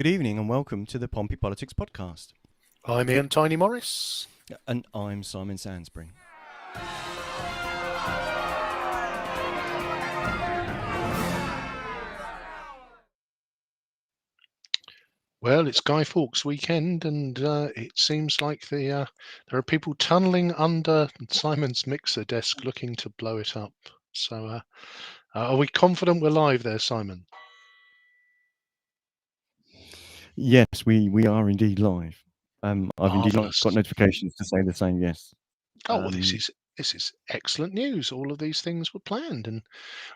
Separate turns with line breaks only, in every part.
Good evening and welcome to the Pompey Politics Podcast.
I'm Ian Tiny Morris.
And I'm Simon Sansbury.
Well, it's Guy Fawkes weekend, and it seems like there are people tunnelling under Simon's mixer desk looking to blow it up. So are we confident we're live there, Simon?
Yes, we are indeed live. I've indeed
Marvellous.
got notifications to say the same, yes.
Oh, well, this is excellent news. All of these things were planned, and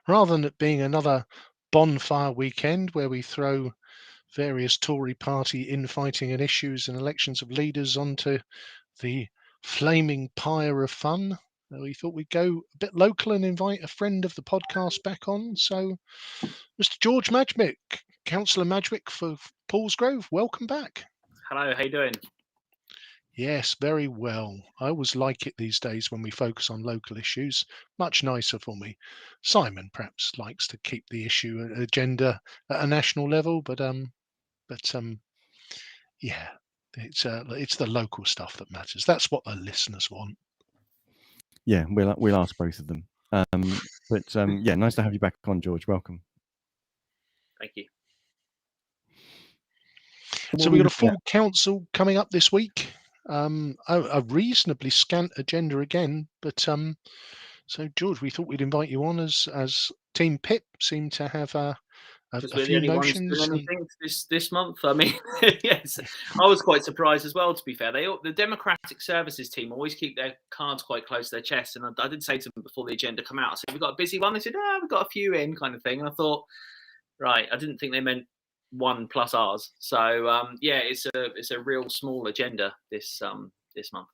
rather than it being another bonfire weekend where we throw various Tory party infighting and issues and elections of leaders onto the flaming pyre of fun, we thought we'd go a bit local and invite a friend of the podcast back on. So, Mr. George Madgwick, Councillor Madgwick for Paulsgrove, welcome back.
Hello, how you doing?
Yes, very well. I always like it these days when we focus on local issues. Much nicer for me. Simon perhaps likes to keep the issue agenda at a national level, but yeah, it's the local stuff that matters. That's what the listeners want.
Yeah, we'll ask both of them. Yeah, nice to have you back on, George. Welcome.
Thank you.
So we've got a full council coming up this week. A reasonably scant agenda again, but so George, we thought we'd invite you on as Team Pip seemed to have a few motions.
Doing anything this month. I mean, yes, I was quite surprised as well. To be fair, the Democratic Services team always keep their cards quite close to their chest, and I did say to them before the agenda come out, I said, "We've got a busy one." They said, "We've got a few in," kind of thing, and I thought, right, I didn't think they meant one plus ours. So yeah, it's a real small agenda this month.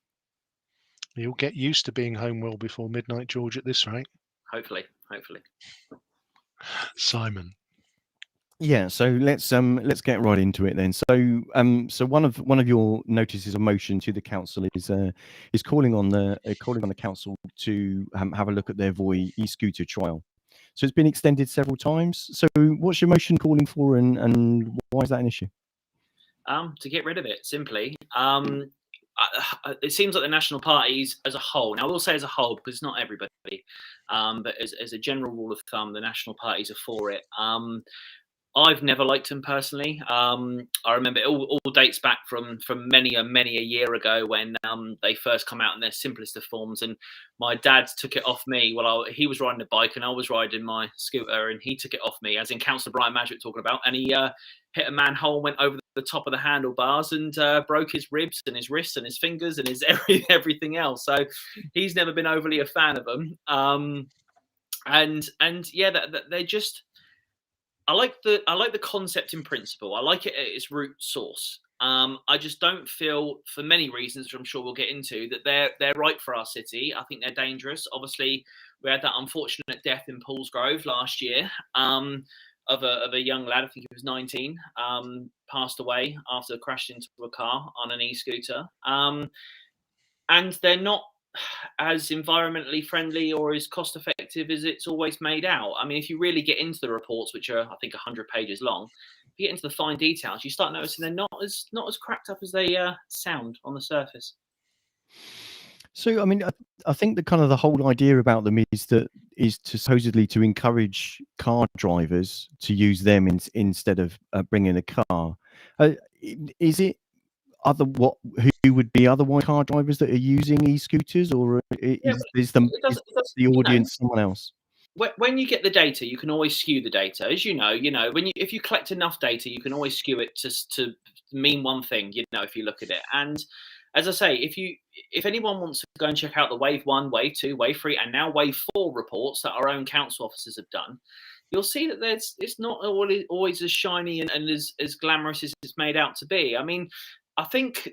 You'll get used to being home well before midnight, George, at this rate.
Hopefully.
Simon.
Yeah, so let's get right into it then. So one of your notices of motion to the council is calling on the council to have a look at their Voi e-scooter trial. So it's been extended several times. So what's your motion calling for, and why is that an issue?
To get rid of it, simply. It seems like the national parties as a whole, now I will say as a whole because it's not everybody, but as a general rule of thumb, the national parties are for it. I've never liked them personally. I remember it all dates back from many a year ago when they first come out in their simplest of forms, and my dad took it off me. Well, he was riding a bike and I was riding my scooter, and he took it off me, as in Councillor Brian Madgwick talking about, and he hit a manhole, went over the top of the handlebars, and broke his ribs and his wrists and his fingers and his everything else. So he's never been overly a fan of them. And yeah, they're just. I like the concept in principle. I like it at its root source. I just don't feel, for many reasons, which I'm sure we'll get into, that they're right for our city. I think they're dangerous. Obviously, we had that unfortunate death in Paulsgrove last year of a young lad. I think he was 19, passed away after crashing into a car on an e-scooter. And they're not as environmentally friendly or as cost effective as it's always made out. I mean, if you really get into the reports, which are I think 100 pages long, if you get into the fine details, you start noticing they're not as cracked up as they sound on the surface.
So, I mean, I think the kind of the whole idea about them is to supposedly to encourage car drivers to use them instead of bringing a car. Is it who would be otherwise car drivers that are using e-scooters, or is the audience someone else?
When you get the data, you can always skew the data, as you know. If you collect enough data, you can always skew it to mean one thing. If you look at it, and as I say, if anyone wants to go and check out the Wave 1, Wave 2, Wave 3, and now Wave 4 reports that our own council officers have done, you'll see that it's not always as shiny and as glamorous as it's made out to be. I mean, I think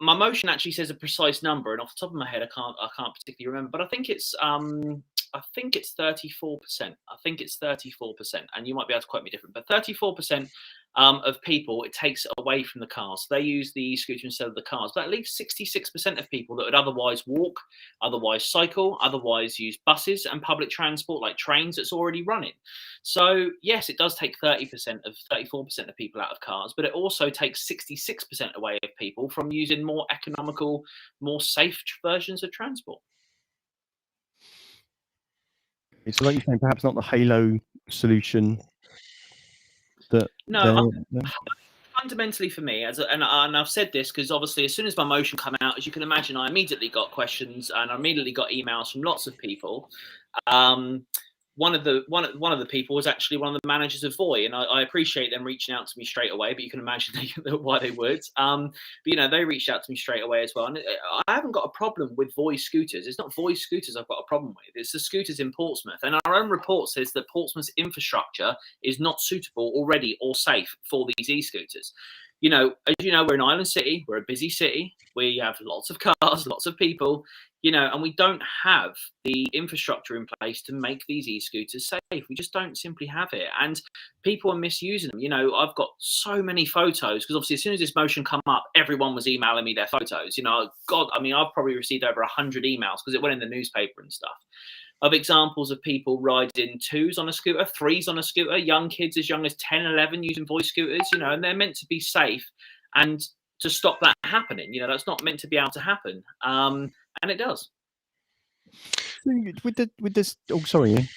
my motion actually says a precise number, and off the top of my head, I can't particularly remember, but I think it's 34%. I think it's 34%, and you might be able to quote me different, but 34% of people, it takes it away from the cars. They use the e-scooter instead of the cars. But that leaves 66% of people that would otherwise walk, otherwise cycle, otherwise use buses and public transport like trains that's already running. So yes, it does take 34% of people out of cars, but it also takes 66% away of people from using more economical, more safe versions of transport.
It's like you're saying, perhaps not the halo solution that
fundamentally for me, and I've said this because obviously as soon as my motion came out, as you can imagine, I immediately got questions and I immediately got emails from lots of people. One of the people was actually one of the managers of Voi, and I appreciate them reaching out to me straight away. But you can imagine why they would. But they reached out to me straight away as well. And I haven't got a problem with Voi scooters. It's not Voi scooters I've got a problem with. It's the scooters in Portsmouth. And our own report says that Portsmouth's infrastructure is not suitable already or safe for these e-scooters. As you know, we're an island city. We're a busy city. We have lots of cars, lots of people. And we don't have the infrastructure in place to make these e-scooters safe. We just don't simply have it. And people are misusing them. I've got so many photos because obviously as soon as this motion come up, everyone was emailing me their photos. I've probably received over 100 emails because it went in the newspaper and stuff of examples of people riding 2s on a scooter, 3s on a scooter, young kids as young as 10, 11 using voice scooters, and they're meant to be safe. And to stop that happening, that's not meant to be able to happen. And it does.
With this, oh, sorry.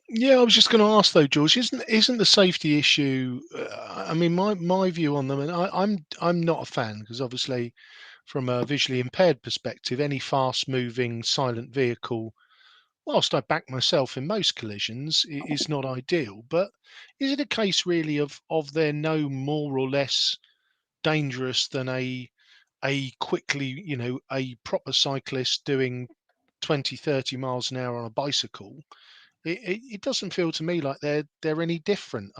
Yeah, I was just going to ask though, George, isn't the safety issue? My view on them, and I'm not a fan because obviously, from a visually impaired perspective, any fast-moving silent vehicle, whilst I back myself in most collisions, is not ideal. But is it a case really of they're no more or less dangerous than a quickly, a proper cyclist doing 20, 30 miles an hour on a bicycle? It doesn't feel to me like they're any different.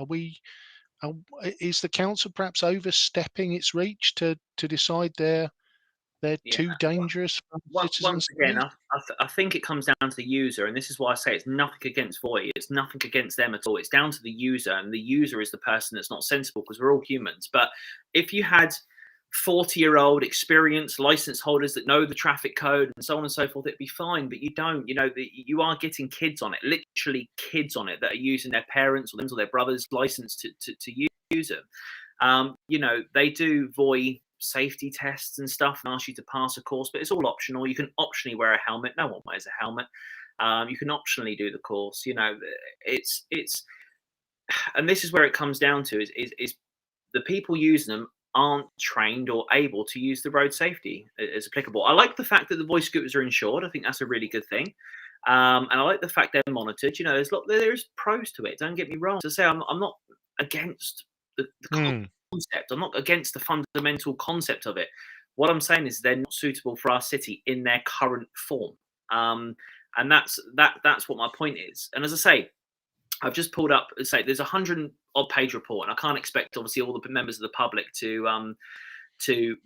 Is the council perhaps overstepping its reach to decide they're too dangerous for citizens?
Once again, I think it comes down to the user, and this is why I say it's nothing against Voi. It's nothing against them at all. It's down to the user, and the user is the person that's not sensible because we're all humans. But if you had 40-year-old experienced license holders that know the traffic code and so on and so forth, it'd be fine. But you don't. You are getting kids on it, literally kids on it that are using their parents or their brother's license to use them. They do Voi safety tests and stuff and ask you to pass a course, but it's all optional. You can optionally wear a helmet. No one wears a helmet. You can optionally do the course. It's and this is where it comes down to is the people using them aren't trained or able to use the road safety as applicable. I like the fact that the voice scooters are insured. I think that's a really good thing. And I like the fact they're monitored. There's pros to it. Don't get me wrong. To say I'm not against the concept. I'm not against the fundamental concept of it. What I'm saying is they're not suitable for our city in their current form. And that's what my point is. And as I say, I've just pulled up, there's a 100-odd page report, and I can't expect obviously all the members of the public to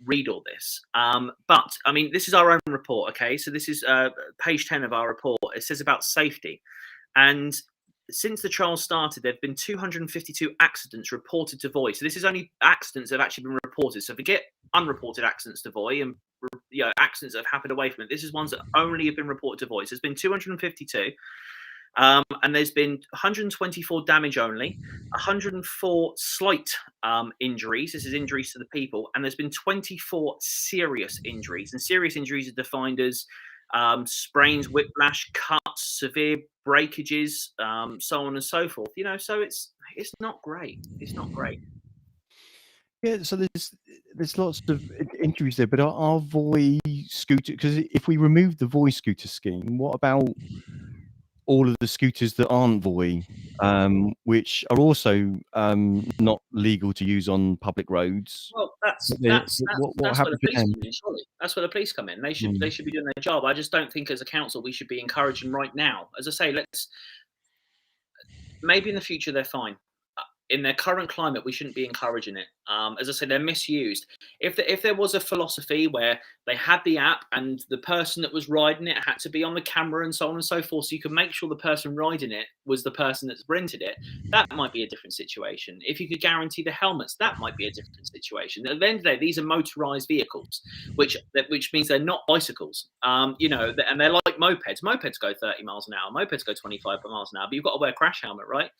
read all this. But I mean, this is our own report. Okay, so this is page 10 of our report. It says about safety, and since the trial started, there have been 252 accidents reported to Voi. So this is only accidents that have actually been reported. So forget unreported accidents to Voi and accidents that have happened away from it. This is ones that only have been reported to Voi. So there's been 252. And there's been 124 damage only, 104 slight injuries. This is injuries to the people. And there's been 24 serious injuries. And serious injuries are defined as sprains, whiplash, cuts, severe breakages, so on and so forth. So it's not great. It's not great.
Yeah, so there's lots of injuries there, but are Voi scooter, because if we remove the Voi scooter scheme, what about all of the scooters that aren't Voi, which are also not legal to use on public roads?
Well, that's
what
where
happens
the police
to them?
come in, surely. That's where the police come in. They should be doing their job. I just don't think as a council we should be encouraging right now. As I say, maybe in the future they're fine. In their current climate, we shouldn't be encouraging it. As I said, they're misused. If there was a philosophy where they had the app, and the person that was riding it had to be on the camera and so on and so forth. So you can make sure the person riding it was the person that's rented it. That might be a different situation. If you could guarantee the helmets, that might be a different situation. At the end of the day, these are motorized vehicles, which means they're not bicycles. You know, and they're like mopeds. Mopeds go 30 miles an hour. Mopeds go 25 miles an hour. But you've got to wear a crash helmet, right?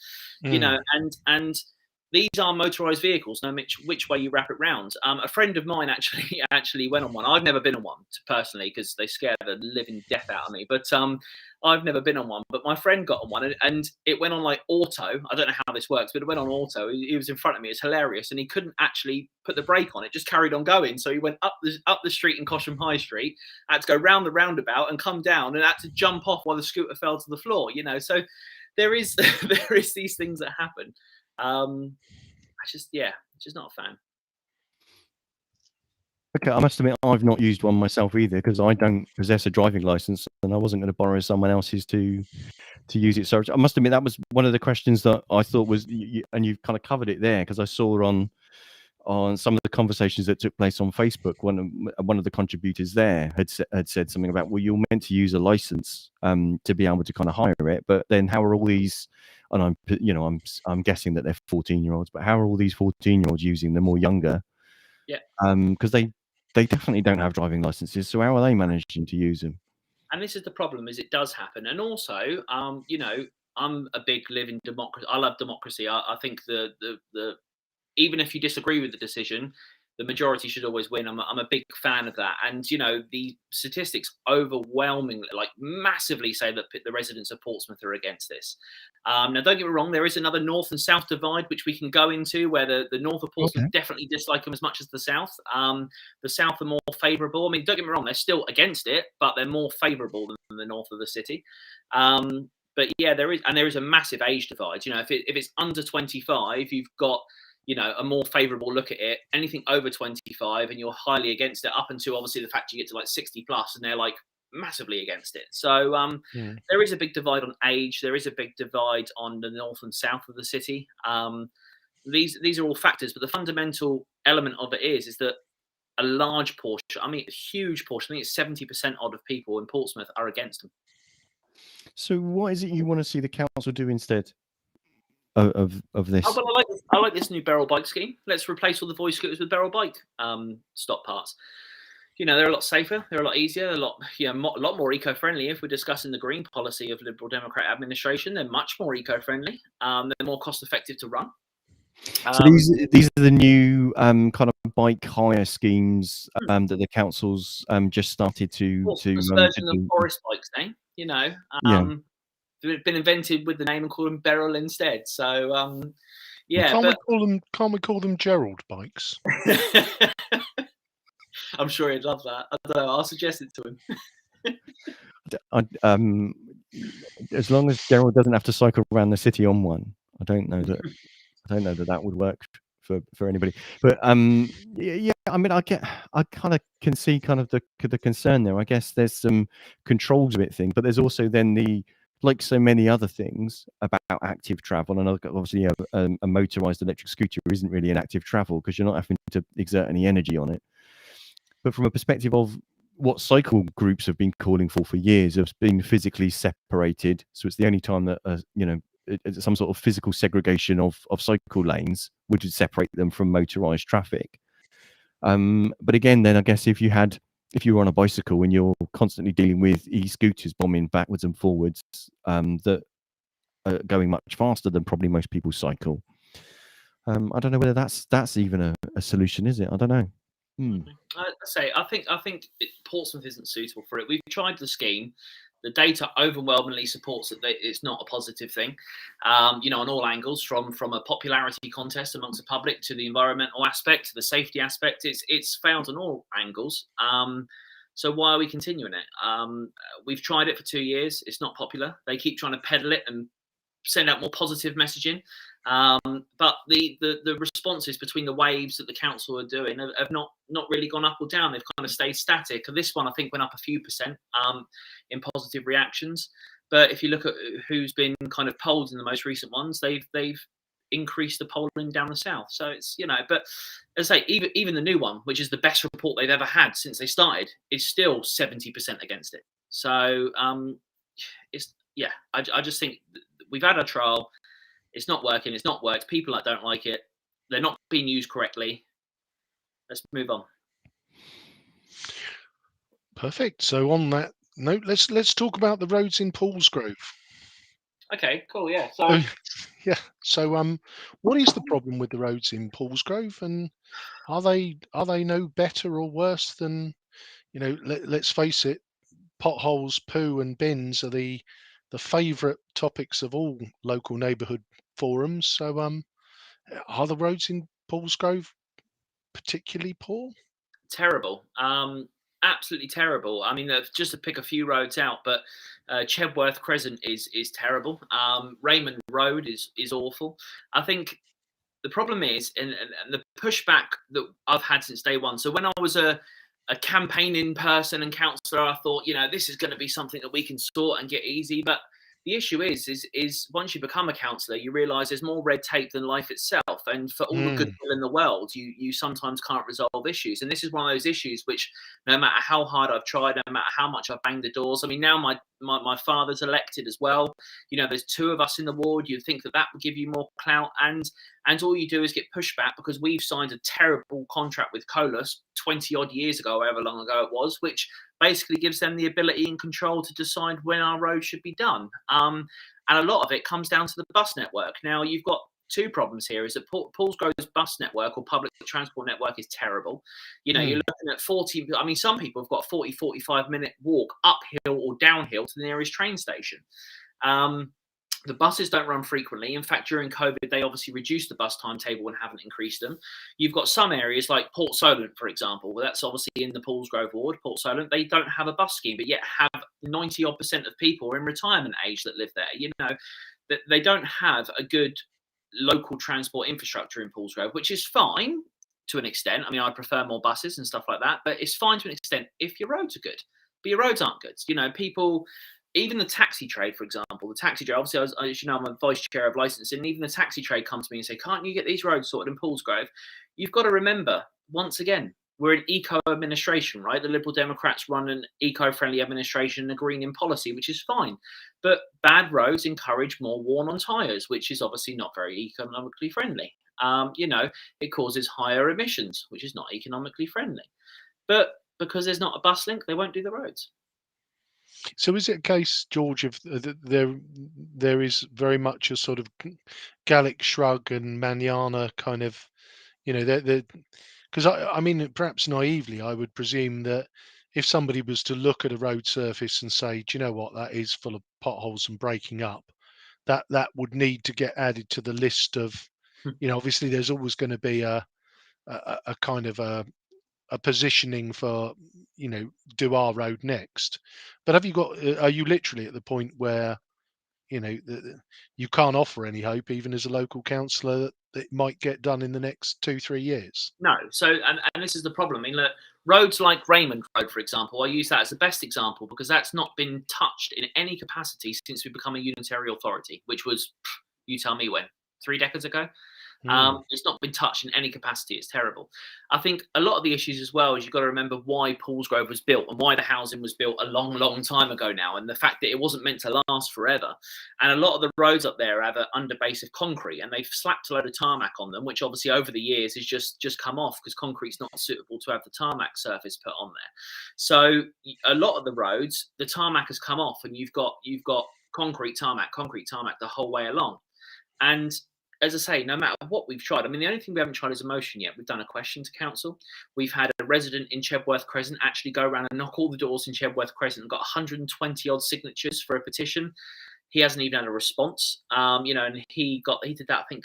You know, and these are motorized vehicles, no matter which way you wrap it round. A friend of mine actually went on one. I've never been on one personally because they scare the living death out of me. But I've never been on one. But my friend got on one, and it went on like auto. I don't know how this works, but it went on auto. He was in front of me. It's hilarious, and he couldn't actually put the brake on. It just carried on going. So he went up the street in Cosham High Street, had to go round the roundabout and come down, and had to jump off while the scooter fell to the floor. You know, so there is these things that happen. Just not a fan.
Okay, I must admit I've not used one myself either because I don't possess a driving license, and I wasn't going to borrow someone else's to use it. So I must admit that was one of the questions that I thought was, and you've kind of covered it there, because I saw on some of the conversations that took place on Facebook, one of the contributors there had said something about, well, you're meant to use a license to be able to kind of hire it, but then how are all these? And I'm guessing that they're 14-year-olds, but how are all these 14-year-olds using them, or younger?
Yeah.
Because they definitely don't have driving licenses. So how are they managing to use them?
And this is the problem: is it does happen. And also, you know, I'm a big living democracy. I love democracy. I think the even if you disagree with the decision, the majority should always win. I'm a big fan of that. And, you know, the statistics overwhelmingly, like massively, say that the residents of Portsmouth are against this. Now, don't get me wrong, there is another north and south divide, which we can go into, where the north of Portsmouth definitely dislike them as much as the south. The south are more favourable. I mean, don't get me wrong, they're still against it, but they're more favourable than the north of the city. But yeah, there is a massive age divide. You know, if it's under 25, you've got, you know, a more favourable look at it. Anything over 25 and you're highly against it, up until obviously the fact you get to like 60 plus and they're like massively against it. So there is a big divide on age. There is a big divide on the north and south of the city. These are all factors, but the fundamental element of it is that a large portion, I mean, a huge portion, I think it's 70% odd of people in Portsmouth are against them.
So what is it you want to see the council do instead of this?
Oh, well, I like this new barrel bike scheme. Let's replace all the voice scooters with barrel bike stop parts. You know, they're a lot safer, they're a lot easier, they're a lot more eco-friendly. If we're discussing the green policy of Liberal Democrat administration, they're much more eco-friendly. They're more cost-effective to run.
So these are the new kind of bike hire schemes that the council's just started to
version of forest bikes, eh? You know, they've been invented with the name and call them Beryl instead. So yeah,
can't we call them Gerald bikes?
I'm sure he'd love that. I don't know. I'll suggest it to
him. As long as Gerald doesn't have to cycle around the city on one, I don't know that would work for anybody. But yeah, I mean, I kind of can see kind of the concern there. I guess there's some controls a bit thing, but there's also then like so many other things about active travel, and obviously a motorized electric scooter isn't really an active travel because you're not having to exert any energy on it. But from a perspective of what cycle groups have been calling for years, of being physically separated, so it's the only time that some sort of physical segregation of cycle lanes would separate them from motorized traffic. But again, then I guess if you were on a bicycle and you're constantly dealing with e-scooters bombing backwards and forwards that are going much faster than probably most people cycle, I don't know whether that's even a solution, is it? I don't know.
I think Portsmouth isn't suitable for it. We've tried the scheme. The data overwhelmingly supports that it's not a positive thing, on all angles, from a popularity contest amongst the public to the environmental aspect to the safety aspect. It's failed on all angles. So why are we continuing it? We've tried it for 2 years. It's not popular. They keep trying to peddle it and send out more positive messaging. But the responses between the waves that the council are doing have not really gone up or down. They've kind of stayed static. And this one, I think, went up a few percent in positive reactions. But if you look at who's been kind of polled in the most recent ones, they've increase the polling down the south. So it's, you know, but as I say, even the new one, which is the best report they've ever had since they started, is still 70% against it. So it's, yeah, I just think we've had a trial. It's not working. It's not worked. People that don't like it, they're not being used correctly. Let's move on.
Perfect. So on that note, let's talk about the roads in Paulsgrove.
Okay, cool. Yeah. So
yeah. So what is the problem with the roads in Paulsgrove, and are they no better or worse than, you know? Let's face it, potholes, poo, and bins are the favourite topics of all local neighbourhood forums. So are the roads in Paulsgrove particularly poor?
terrible. Absolutely terrible. I mean, just to pick a few roads out, but Chedworth Crescent is terrible. Raymond Road is awful. I think the problem is, and the pushback that I've had since day one. So when I was a campaigning person and councillor, I thought, you know, this is going to be something that we can sort and get easy. But the issue is once you become a councillor, you realise there's more red tape than life itself. And for all the goodwill in the world, you sometimes can't resolve issues. And this is one of those issues which, no matter how hard I've tried, no matter how much I've banged the doors. I mean, now my father's elected as well. You know, there's 2 of us in the ward. You'd think that would give you more clout, and all you do is get pushback because we've signed a terrible contract with Cllr 20 odd years ago, however long ago it was, which basically gives them the ability and control to decide when our road should be done. And a lot of it comes down to the bus network. Now, you've got 2 problems here. Is that Paulsgrove's bus network or public transport network is terrible. You know, you're looking at 40, I mean, some people have got a 40, 45-minute walk uphill or downhill to the nearest train station. The buses don't run frequently. In fact, during COVID, they obviously reduced the bus timetable and haven't increased them. You've got some areas like Port Solent, for example, where that's obviously in the Paulsgrove ward, Port Solent. They don't have a bus scheme, but yet have 90-odd% of people in retirement age that live there. You know, that they don't have a good local transport infrastructure in Paulsgrove, which is fine to an extent. I mean, I prefer more buses and stuff like that, but it's fine to an extent if your roads are good. But your roads aren't good. You know, people... Even the taxi trade, for example, the taxi trade, obviously, as you know, I'm a vice chair of licensing. Even the taxi trade comes to me and say, can't you get these roads sorted in Paulsgrove? You've got to remember, once again, we're an eco-administration, right? The Liberal Democrats run an eco-friendly administration and a greening policy, which is fine. But bad roads encourage more worn-on tyres, which is obviously not very economically friendly. You know, it causes higher emissions, which is not economically friendly. But because there's not a bus link, they won't do the roads.
So is it a case, George, of there is very much a sort of Gallic shrug and manana kind of, you know, because I mean, perhaps naively, I would presume that if somebody was to look at a road surface and say, do you know what, that is full of potholes and breaking up, that would need to get added to the list of, you know, obviously there's always going to be a kind of a positioning for, you know, do our road next. But have you got, are you literally at the point where, you know, you can't offer any hope even as a local councillor that it might get done in the next 2-3 years?
No. So, and this is the problem. I mean, look, roads like Raymond Road, for example, I use that as the best example because that's not been touched in any capacity since we become a unitary authority, which was, you tell me when, 3 decades ago. It's not been touched in any capacity. It's terrible. I think a lot of the issues as well is you've got to remember why Paulsgrove was built and why the housing was built a long, long time ago now, and the fact that it wasn't meant to last forever. And a lot of the roads up there have an underbase of concrete, and they've slapped a load of tarmac on them, which obviously over the years has just come off because concrete's not suitable to have the tarmac surface put on there. So a lot of the roads, the tarmac has come off, and you've got concrete tarmac the whole way along. And as I say, no matter what we've tried, I mean, the only thing we haven't tried is a motion yet. We've done a question to council. We've had a resident in Chedworth Crescent actually go around and knock all the doors in Chedworth Crescent and got 120 odd signatures for a petition. He hasn't even had a response. You know, and he did that, I think,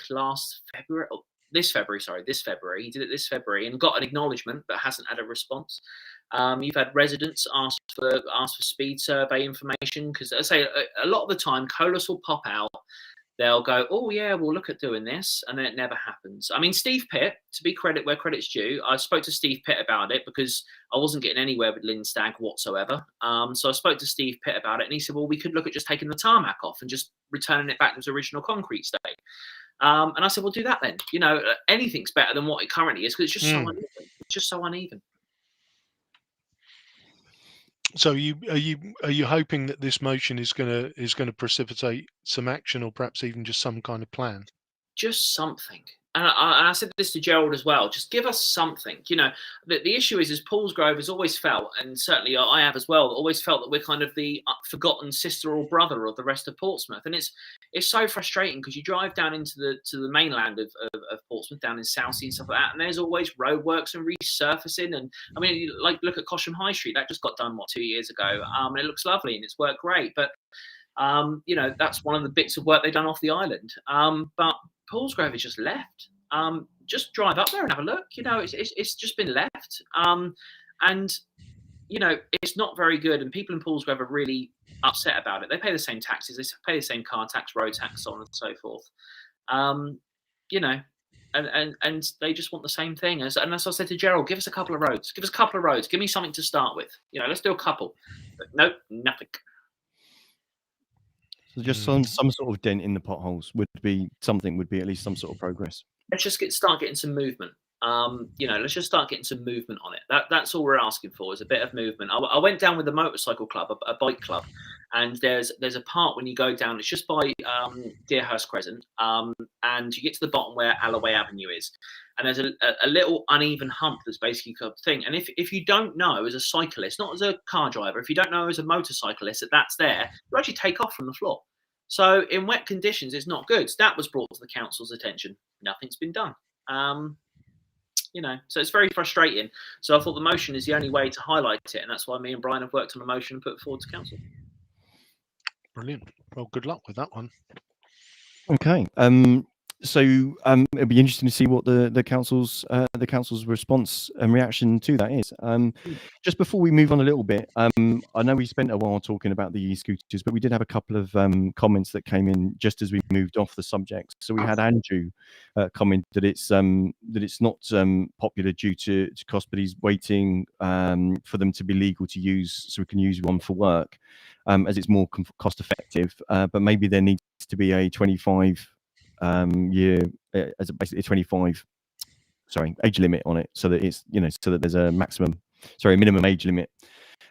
this February. He did it this February and got an acknowledgement, but hasn't had a response. You've had residents ask for speed survey information because, as I say, a lot of the time, Cllr will pop out. They'll go, oh, yeah, we'll look at doing this. And then it never happens. I mean, Steve Pitt, to be credit where credit's due, I spoke to Steve Pitt about it because I wasn't getting anywhere with Lynn Stagg whatsoever. So I spoke to Steve Pitt about it. And he said, well, we could look at just taking the tarmac off and just returning it back to its original concrete state. And I said, well, do that then. You know, anything's better than what it currently is because it's just so uneven. It's just so uneven.
So are you hoping that this motion is gonna precipitate some action, or perhaps even just some kind of plan?
Just something. And I said this to Gerald as well. Just give us something. You know, the issue is Paulsgrove has always felt, and certainly I have as well, always felt that we're kind of the forgotten sister or brother of the rest of Portsmouth, and it's so frustrating because you drive down into the mainland of Portsmouth, down in Southsea and stuff like that, and there's always roadworks and resurfacing. And I mean, like look at Cosham High Street, that just got done 2 years ago, and it looks lovely and it's worked great, but you know, that's one of the bits of work they've done off the island. But Paulsgrove is just left. Just drive up there and have a look. You know, it's just been left. And you know, it's not very good. And people in Paulsgrove are really upset about it. They pay the same taxes. They pay the same car tax, road tax, so on and so forth. You know, and they just want the same thing. And that's what I said to Gerald. Give us a couple of roads. Give us a couple of roads. Give me something to start with. You know, let's do a couple. But nope, nothing.
So just some sort of dent in the potholes would be at least some sort of progress.
Let's just start getting some movement. You know, let's just start getting some movement on it. That's all we're asking for, is a bit of movement. I went down with the motorcycle club, a bike club, and there's a part when you go down. It's just by Deerhurst Crescent, and you get to the bottom where Alloway Avenue is, and there's a little uneven hump that's basically a thing. And if you don't know as a cyclist, not as a car driver, if you don't know as a motorcyclist that's there, you actually take off from the floor. So in wet conditions, it's not good. That was brought to the council's attention. Nothing's been done. You know, so it's very frustrating. So I thought the motion is the only way to highlight it, and that's why me and Brian have worked on a motion and put it forward to council.
Brilliant. Well, good luck with that one.
Okay. So it'll be interesting to see what the council's response and reaction to that is. Just before we move on a little bit, I know we spent a while talking about the e-scooters, but we did have a couple of comments that came in just as we moved off the subject. So we had Andrew comment that it's not popular due to cost, but he's waiting for them to be legal to use, so we can use one for work, as it's more cost effective. But maybe there needs to be a 25 year as basically a 25 age limit on it, so that it's, you know, so that there's a minimum age limit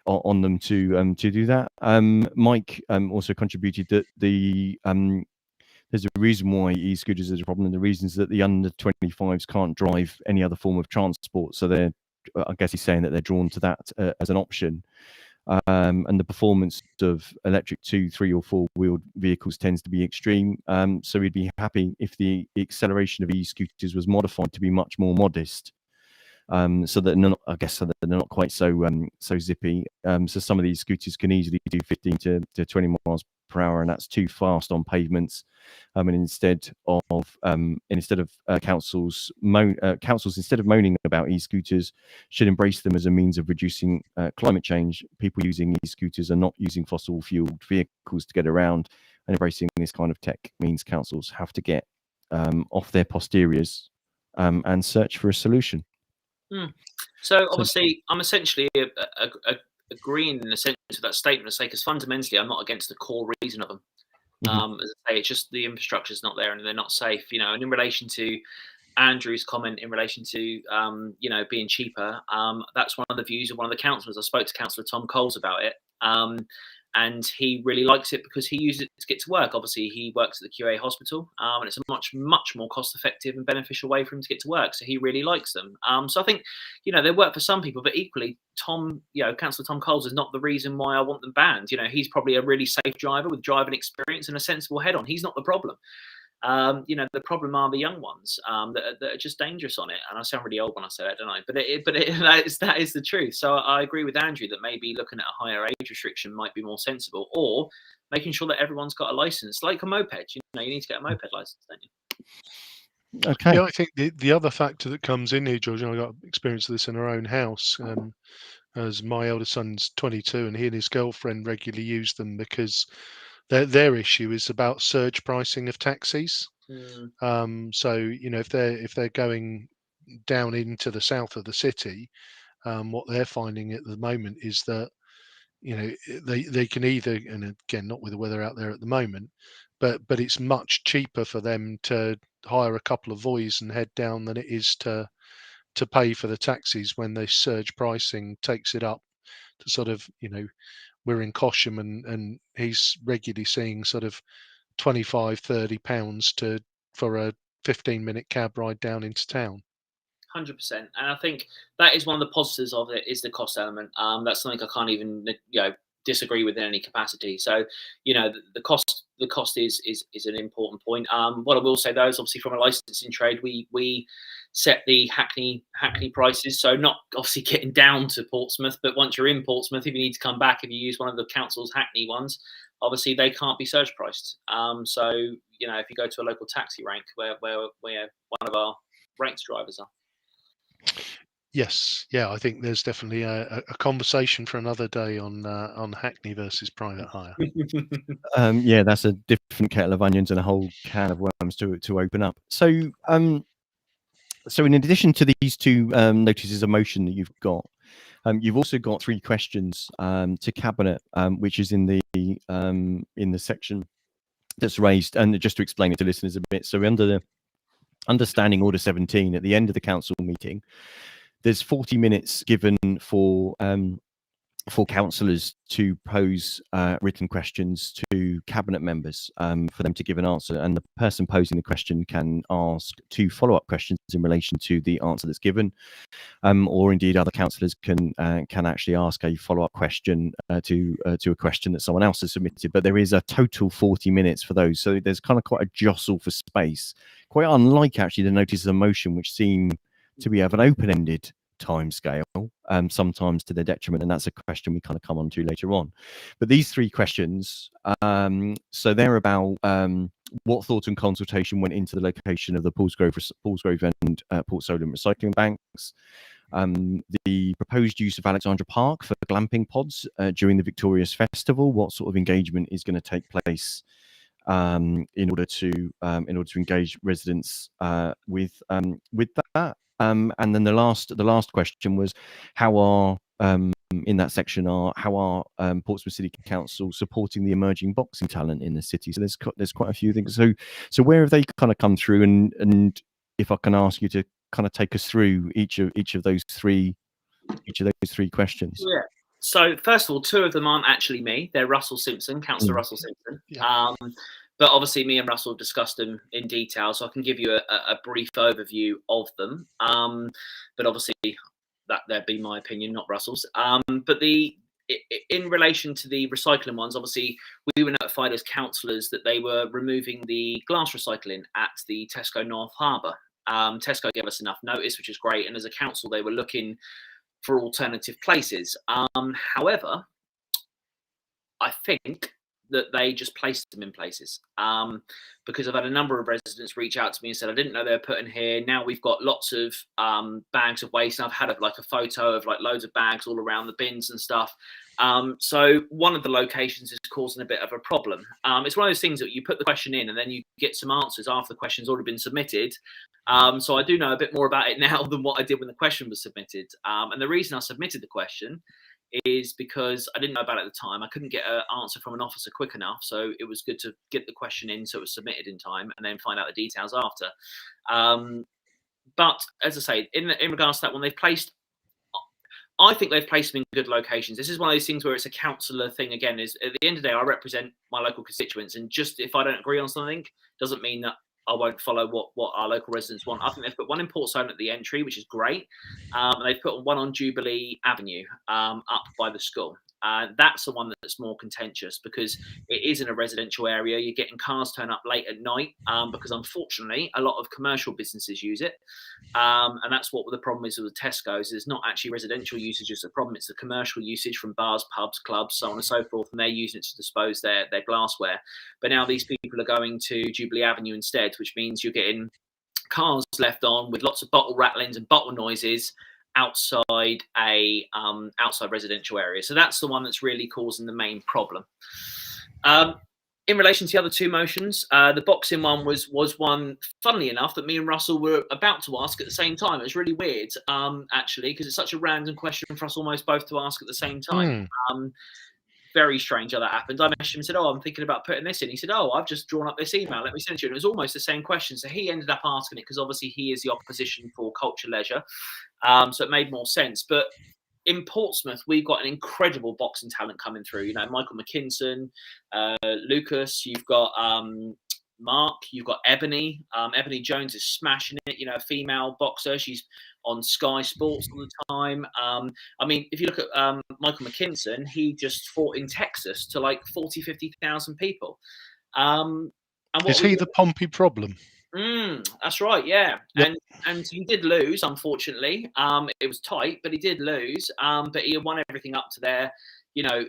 on them to do that. Mike also contributed that there's a reason why e-scooters is a problem, and the reason is that the under 25s can't drive any other form of transport, so they're, I guess he's saying that they're drawn to that as an option. And the performance of electric 2, 3 or 4 wheeled vehicles tends to be extreme. So we'd be happy if the acceleration of e-scooters was modified to be much more modest, so that they're not quite so zippy. So some of these scooters can easily do 15 to 20 miles per hour, and that's too fast on pavements. And instead of councils instead of moaning about e-scooters, should embrace them as a means of reducing climate change. People using e-scooters are not using fossil fueled vehicles to get around, and embracing this kind of tech means councils have to get off their posteriors and search for a solution.
So obviously, I'm essentially agreeing in a sense with that statement, to say, because fundamentally, I'm not against the core reason of them. As I say, it's just the infrastructure is not there and they're not safe. You know, and in relation to Andrew's comment in relation to you know, being cheaper, that's one of the views of one of the councillors. I spoke to Councillor Tom Coles about it, and he really likes it because he uses it to get to work. Obviously, he works at the QA hospital, and it's a much more cost-effective and beneficial way for him to get to work. So he really likes them. So I think, you know, they work for some people, but equally, Councillor Tom Coles is not the reason why I want them banned. You know, he's probably a really safe driver with driving experience and a sensible head-on. He's not the problem. You know, the problem are the young ones that are just dangerous on it. And I sound really old when I say that, don't I? But that is the truth. So I agree with Andrew that maybe looking at a higher age restriction might be more sensible, or making sure that everyone's got a license, like a moped. You know, you need to get a moped license, don't you?
Okay. Yeah, I think the other factor that comes in here, George, and I got experience of this in our own house, as my eldest son's 22, and he and his girlfriend regularly use them because their issue is about surge pricing of taxis. So, you know, if they're going down into the south of the city, what they're finding at the moment is that you know, they can either, and again, not with the weather out there at the moment, but it's much cheaper for them to hire a couple of Voys and head down than it is to pay for the taxis when the surge pricing takes it up to sort of, you know, we're in Cosham and he's regularly seeing sort of 25-30 pounds for a 15-minute cab ride down into town.
100%, and I think that is one of the positives of it is the cost element. That's something I can't even disagree with in any capacity. So, you know, the cost is an important point. What I will say though is obviously from a licensing trade, we set the Hackney prices. So not obviously getting down to Portsmouth, but once you're in Portsmouth, if you need to come back, if you use one of the council's Hackney ones, obviously they can't be surge priced. So, you know, if you go to a local taxi rank where one of our ranked drivers are.
Yes, yeah, I think there's definitely a conversation for another day on Hackney versus private hire.
Yeah, that's a different kettle of onions and a whole can of worms to open up. So, so in addition to these two notices of motion that you've got, you've also got 3 questions to Cabinet, which is in the section that's raised. And just to explain it to listeners a bit, so under the Understanding Order 17, at the end of the council meeting, there's 40 minutes given for councillors to pose written questions to Cabinet members for them to give an answer, and the person posing the question can ask 2 follow-up questions in relation to the answer that's given, or indeed other councillors can actually ask a follow-up question to a question that someone else has submitted. But there is a total 40 minutes for those, so there's kind of quite a jostle for space, quite unlike actually the notices of motion, which seem to be have an open-ended time scale, sometimes to their detriment, and that's a question we kind of come on to later on. But these 3 questions, so they're about what thought and consultation went into the location of the Paulsgrove and Port Solent recycling banks, the proposed use of Alexandra Park for glamping pods during the Victorious Festival, what sort of engagement is going to take place in order to engage residents with that. And then the last question was how are in that section how are Portsmouth City Council supporting the emerging boxing talent in the city? So there's quite a few things. So where have they kind of come through? And if I can ask you to kind of take us through each of those three questions.
Yeah. So first of all, 2 of them aren't actually me. They're Russell Simpson, Councillor Russell Simpson.
Yeah.
But obviously me and Russell discussed them in detail, so I can give you a brief overview of them. But obviously that'd be my opinion, not Russell's. But in relation to the recycling ones, obviously we were notified as councillors that they were removing the glass recycling at the Tesco North Harbour. Tesco gave us enough notice, which is great, and as a council they were looking for alternative places. However, I think that they just placed them in places, because I've had a number of residents reach out to me and said, I didn't know they were put in here. Now we've got lots of bags of waste, and I've had a photo of loads of bags all around the bins and stuff. So one of the locations is causing a bit of a problem. It's one of those things that you put the question in and then you get some answers after the question's already been submitted. So I do know a bit more about it now than what I did when the question was submitted. And the reason I submitted the question is because I didn't know about it at the time. I couldn't get an answer from an officer quick enough, so it was good to get the question in so it was submitted in time and then find out the details after. But as I say, in regards to that one, I think they've placed them in good locations. This is one of those things where it's a councillor thing again. Is at the end of the day, I represent my local constituents, and just if I don't agree on something, doesn't mean that I won't follow what our local residents want. I think they've put one in Port Solent at the entry, which is great. And they've put one on Jubilee Avenue up by the school. That's the one that's more contentious because it is in a residential area. You're getting cars turn up late at night because unfortunately a lot of commercial businesses use it. And that's what the problem is with the Tesco's. It's not actually residential usage is the problem. It's the commercial usage from bars, pubs, clubs, so on and so forth. And they're using it to dispose their glassware. But now these people are going to Jubilee Avenue instead, which means you're getting cars left on with lots of bottle rattlings and bottle noises outside a outside residential area. So that's the one that's really causing the main problem. In relation to the other two motions, the boxing one was one, funnily enough, that me and Russell were about to ask at the same time. It was really weird, actually, because it's such a random question for us almost both to ask at the same time. very strange how that happened. I messaged him and said, "Oh, I'm thinking about putting this in." He said, "Oh, I've just drawn up this email. Let me send it to you." And it was almost the same question. So he ended up asking it because obviously he is the opposition for culture leisure. So it made more sense. But in Portsmouth, we've got an incredible boxing talent coming through. You know, Michael McKinson, Lucas, you've got Mark, you've got Ebony. Ebony Jones is smashing it. You know, a female boxer. She's on Sky Sports all the time. I mean, if you look at Michael McKinson, he just fought in Texas to like 40, 50,000 people. And what
Is he the Pompey problem?
That's right, yeah.
Yep.
And he did lose, unfortunately. It was tight, but he did lose. But he won everything up to there. You know,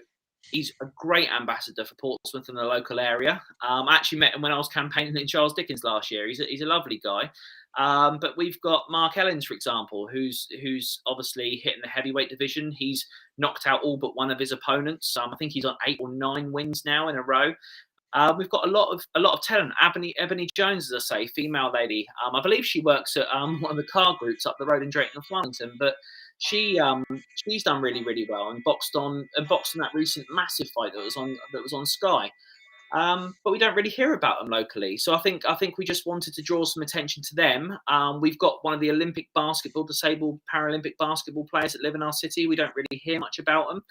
he's a great ambassador for Portsmouth and the local area. I actually met him when I was campaigning in Charles Dickens last year. He's a lovely guy. But we've got Mark Ellens, for example, who's obviously hitting the heavyweight division. He's knocked out all but one of his opponents. I think he's on 8 or 9 wins now in a row. We've got a lot of talent. Ebony Jones, as I say, female lady. I believe she works at one of the car groups up the road in Drayton and Flemington. But she's done really, really well and boxed in that recent massive fight that was on Sky. But we don't really hear about them locally. So I think we just wanted to draw some attention to them. We've got one of the Olympic basketball, disabled Paralympic basketball players that live in our city. We don't really hear much about them.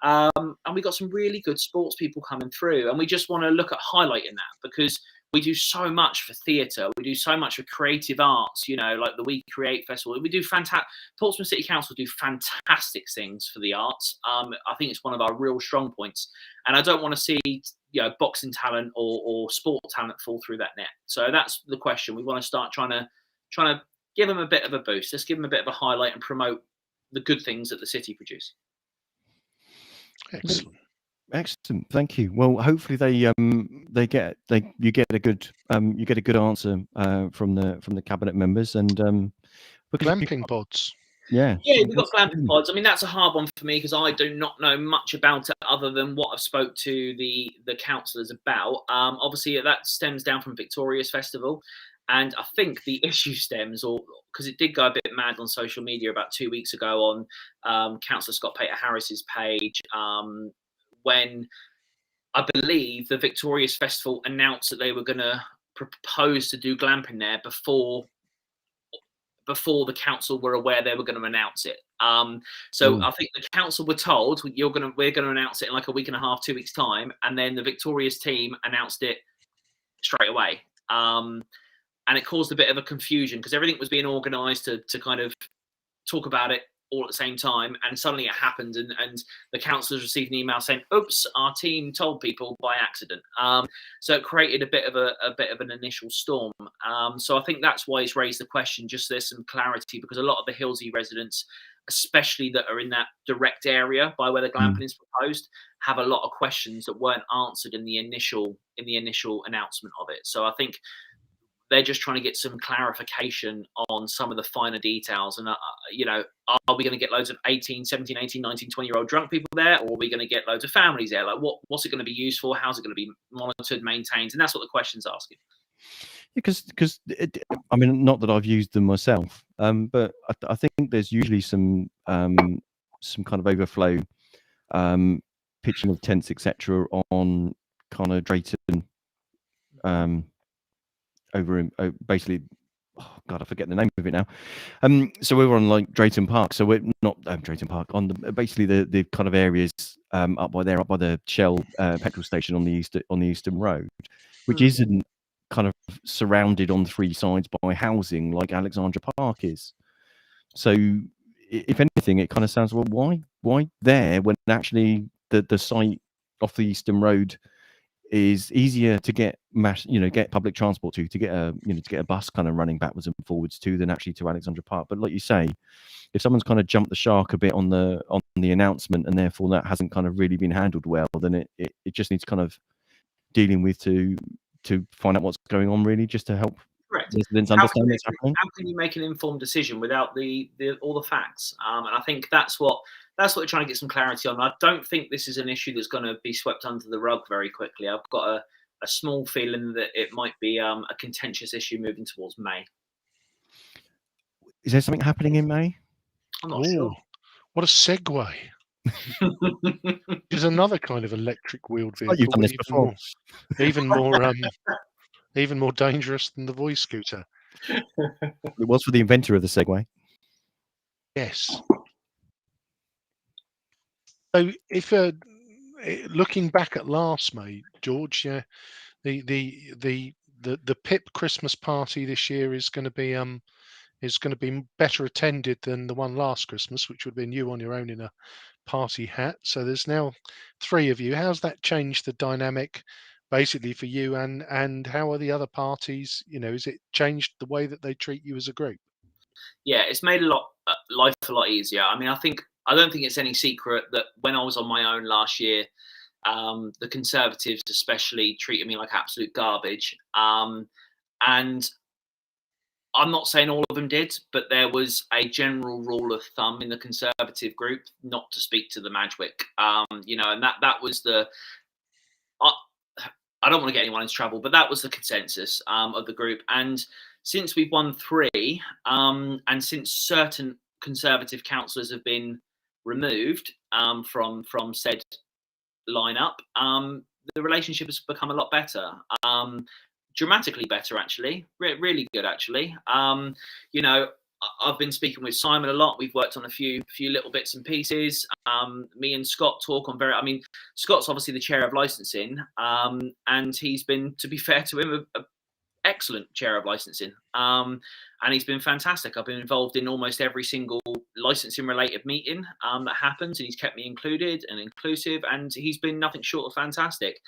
And we got some really good sports people coming through, and we just want to look at highlighting that because we do so much for theatre, we do so much for creative arts, you know, like the We Create Festival. We do fantastic. Portsmouth City Council do fantastic things for the arts. I think it's one of our real strong points, and I don't want to see, you know, boxing talent or sport talent fall through that net. So that's the question. We want to start trying to give them a bit of a boost. Let's give them a bit of a highlight and promote the good things that the city produce.
Excellent, thank you. Well, hopefully you get a good answer from the cabinet members and
glamping pods.
Yeah,
we've got glamping pods. I mean, that's a hard one for me because I do not know much about it other than what I've spoke to the councillors about. Obviously, that stems down from Victoria's Festival. And I think the issue stems, or because it did go a bit mad on social media about 2 weeks ago on Councillor Scott Pater Harris's page, when I believe the Victoria's Festival announced that they were going to propose to do glamping there before the council were aware they were going to announce it. So I think the council were told we're going to announce it in like a week and a half, 2 weeks time, and then the Victoria's team announced it straight away. And it caused a bit of a confusion because everything was being organised to kind of talk about it all at the same time, and suddenly it happened, and the councillors received an email saying, "Oops, our team told people by accident." So it created a bit of an initial storm. So I think that's why it's raised the question, just so there's some clarity, because a lot of the Hillsey residents, especially that are in that direct area by where the glamping is proposed, have a lot of questions that weren't answered in the initial announcement of it. So I think they're just trying to get some clarification on some of the finer details. And, you know, are we going to get loads of 18, 17, 18, 19, 20-year-old drunk people there? Or are we going to get loads of families there? Like, what's it going to be used for? How's it going to be monitored, maintained? And that's what the question's asking.
Because I mean, not that I've used them myself, but I think there's usually some kind of overflow, pitching of tents, etc., on kind of Drayton, over in basically, oh God, I forget the name of it now. So we were on like Drayton Park. So we're not Drayton Park, on basically the kind of areas up by the Shell petrol station on the Eastern Road, which isn't kind of surrounded on 3 sides by housing like Alexandra Park is. So if anything, it kind of sounds, well, why there when actually the site off the Eastern Road is easier to get get public transport to get a bus kind of running backwards and forwards to than actually to Alexandra Park. But like you say, if someone's kind of jumped the shark a bit on the announcement and therefore that hasn't kind of really been handled well, then it just needs kind of dealing with to find out what's going on, really, just to help residents understand what's happening.
How can you make an informed decision without all the facts? And I think that's what we're trying to get some clarity on. I don't think this is an issue that's going to be swept under the rug very quickly. I've got a small feeling that it might be a contentious issue moving towards May.
Is there something happening in May?
I'm not sure.
What a segue. which is another kind of electric wheeled
Oh, you've
vehicle,
done
but
this before.
even more dangerous than the voice scooter.
It was for the inventor of the Segway.
Yes. So, if looking back at last May, George, yeah, the PIP Christmas party this year is going to be better attended than the one last Christmas, which would have been you on your own in a party hat. So there's now 3 of you. How's that changed the dynamic, basically, for you? And how are the other parties? Is it changed the way that they treat you as a group?
Yeah, it's made life a lot easier. I mean, I don't think it's any secret that when I was on my own last year, the Conservatives especially treated me like absolute garbage. And I'm not saying all of them did, but there was a general rule of thumb in the Conservative group not to speak to the Madgwick. And that was the. I don't want to get anyone into trouble, but that was the consensus of the group. And since we've won 3, and since certain Conservative councillors have been removed from said lineup, the relationship has become a lot better. Dramatically better, actually. Really good, actually. I've been speaking with Simon a lot. We've worked on a few little bits and pieces. Me and Scott talk on Scott's obviously the chair of licensing, and he's been, to be fair to him, a excellent chair of licensing, and he's been fantastic. I've been involved in almost every single licensing related meeting that happens, and he's kept me included and inclusive, and he's been nothing short of fantastic.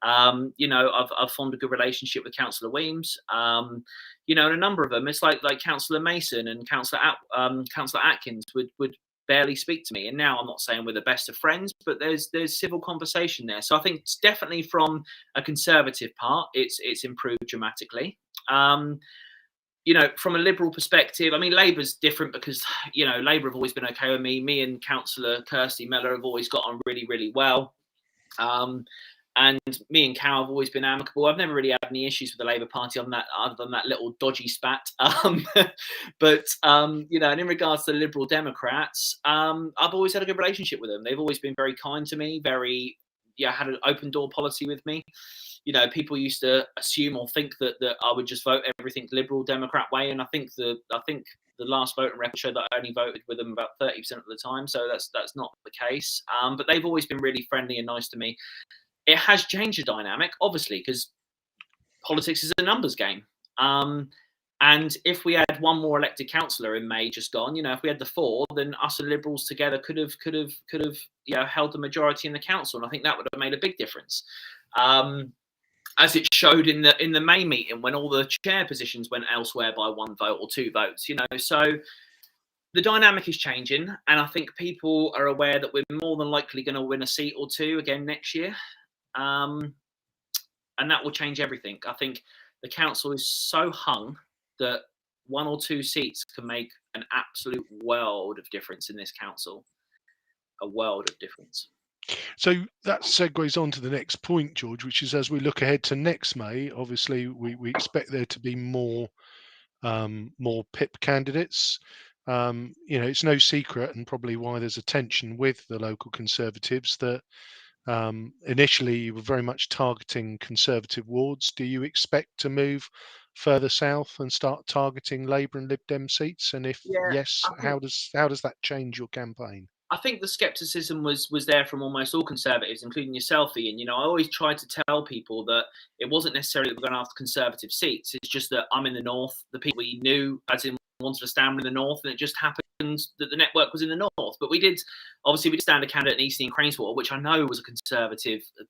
I've formed a good relationship with Councillor Weems, and a number of them. It's like Councillor Mason and Councillor Atkins would barely speak to me, and now I'm not saying we're the best of friends, but there's civil conversation there. So I think it's definitely from a Conservative part, it's improved dramatically. From a Liberal perspective, I mean, Labour's different because, Labour have always been okay with me. Me and Councillor Kirsty Mellor have always got on really, really well. And me and Cal have always been amicable. I've never really had any issues with the Labour Party other than that little dodgy spat. But and in regards to the Liberal Democrats, I've always had a good relationship with them. They've always been very kind to me, had an open door policy with me. People used to assume or think that I would just vote everything Liberal Democrat way, and I think the last voting record showed that I only voted with them about 30% of the time, so that's not the case. But they've always been really friendly and nice to me. It has changed the dynamic, obviously, because politics is a numbers game. And if we had one more elected councillor in May just gone, if we had the 4, then us and Liberals together could have held the majority in the council, and I think that would have made a big difference. As it showed in the May meeting when all the chair positions went elsewhere by 1 vote or 2 votes, so the dynamic is changing, and I think people are aware that we're more than likely going to win a seat or 2 again next year. And that will change everything. I think the council is so hung that 1 or 2 seats can make an absolute world of difference in this council. A world of difference.
So that segues on to the next point, George, which is as we look ahead to next May, obviously we expect there to be more PIP candidates. It's no secret, and probably why there's a tension with the local Conservatives, that initially you were very much targeting Conservative wards. Do you expect to move further south and start targeting Labour and Lib Dem seats? And if yes, how does that change your campaign?
I think the scepticism was there from almost all Conservatives, including yourself, Ian. I always tried to tell people that it wasn't necessarily that we're going after Conservative seats. It's just that I'm in the north. The people we knew, as in, wanted to stand in the north, and it just happened that the network was in the north. But we did stand a candidate in Eastern Craneswater, which I know was a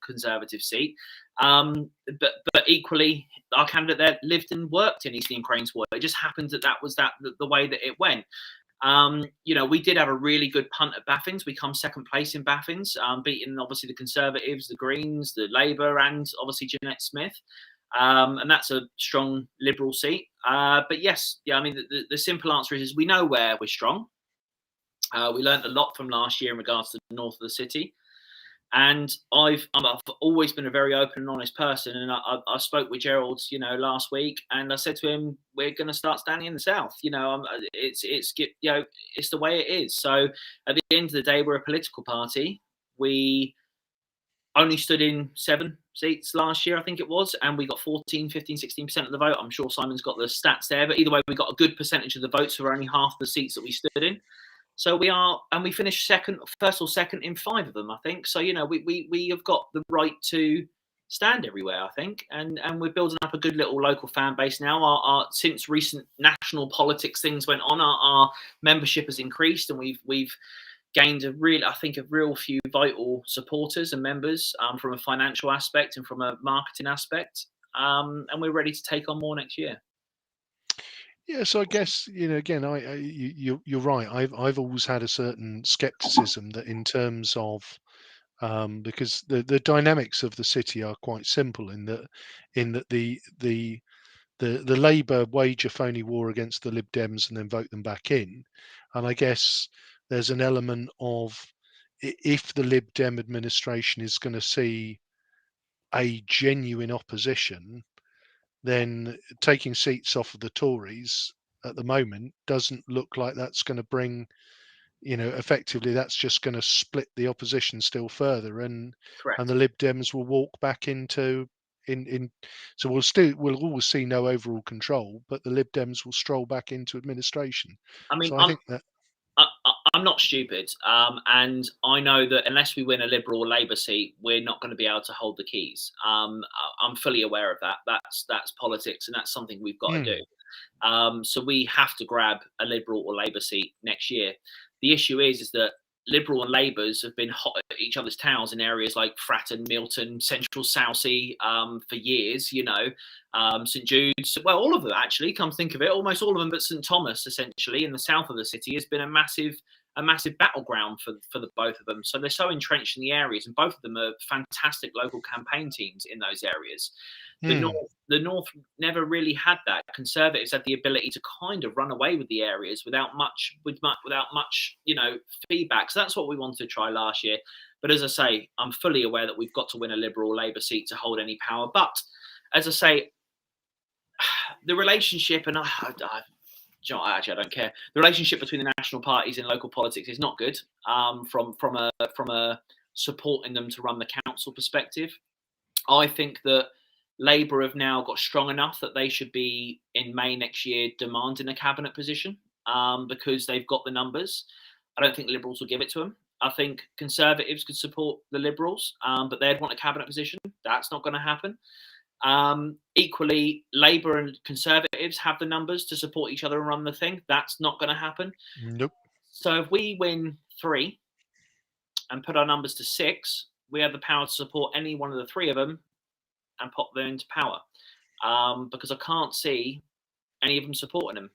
conservative seat. But equally, our candidate there lived and worked in Eastern Craneswater. It just happened that was the way that it went. We did have a really good punt at Baffins. We come second place in Baffins, beating obviously the Conservatives, the Greens, the Labour, and obviously Jeanette Smith. And that's a strong Liberal seat. But yes, I mean, the simple answer is we know where we're strong. We learned a lot from last year in regards to the north of the city. And I've always been a very open and honest person. And I spoke with Gerald, last week, and I said to him, we're going to start standing in the south. It's the way it is. So at the end of the day, we're a political party. We only stood in 7 seats last year, I think it was, and we got 14, 15, 16% of the vote. I'm sure Simon's got the stats there, but either way, we got a good percentage of the votes for only half the seats that we stood in. So we finished first or second in 5 of them, I think. So, we have got the right to stand everywhere, I think. And we're building up a good little local fan base now. Since recent national politics things went on, our membership has increased, and we've gained a real few vital supporters and members from a financial aspect and from a marketing aspect. And we're ready to take on more next year.
Yeah, so I guess again, you're right. I've always had a certain skepticism that in terms of because the dynamics of the city are quite simple in that the Labour wage a phony war against the Lib Dems and then vote them back in, and I guess there's an element of if the Lib Dem administration is going to see a genuine opposition, then taking seats off of the Tories at the moment doesn't look like that's going to bring, effectively that's just going to split the opposition still further, and
Correct.
the Lib Dems will walk back into so we'll always see no overall control, but the Lib Dems will stroll back into administration.
I mean,
So I think that
I'm not stupid, and I know that unless we win a Liberal or Labour seat, we're not going to be able to hold the keys. I'm fully aware of that. That's politics, and that's something we've got to do. So we have to grab a Liberal or Labour seat next year. The issue is that Liberal and Labours have been hot at each other's tails in areas like Fratton, Milton, Central Southsea for years. St Jude's, well, all of them actually. Come think of it, almost all of them, but St Thomas, essentially in the south of the city, has been a massive battleground for the both of them. So they're so entrenched in the areas, and both of them are fantastic local campaign teams in those areas. The North never really had that. Conservatives had the ability to kind of run away with the areas without much feedback. So that's what we wanted to try last year. But as I say, I'm fully aware that we've got to win a Liberal or Labour seat to hold any power. But as I say, the relationship, and actually I don't care. The relationship between the national parties in local politics is not good. From a supporting them to run the council perspective, I think that Labour have now got strong enough that they should be in May next year demanding a cabinet position because they've got the numbers. I don't think Liberals will give it to them. I think Conservatives could support the Liberals, but they'd want a cabinet position. That's not going to happen. Equally, Labour and Conservatives have the numbers to support each other and run the thing. That's not going to happen.
Nope.
So if we win 3 and put our numbers to 6, we have the power to support any one of the 3 of them and pop them into power, because I can't see any of them supporting them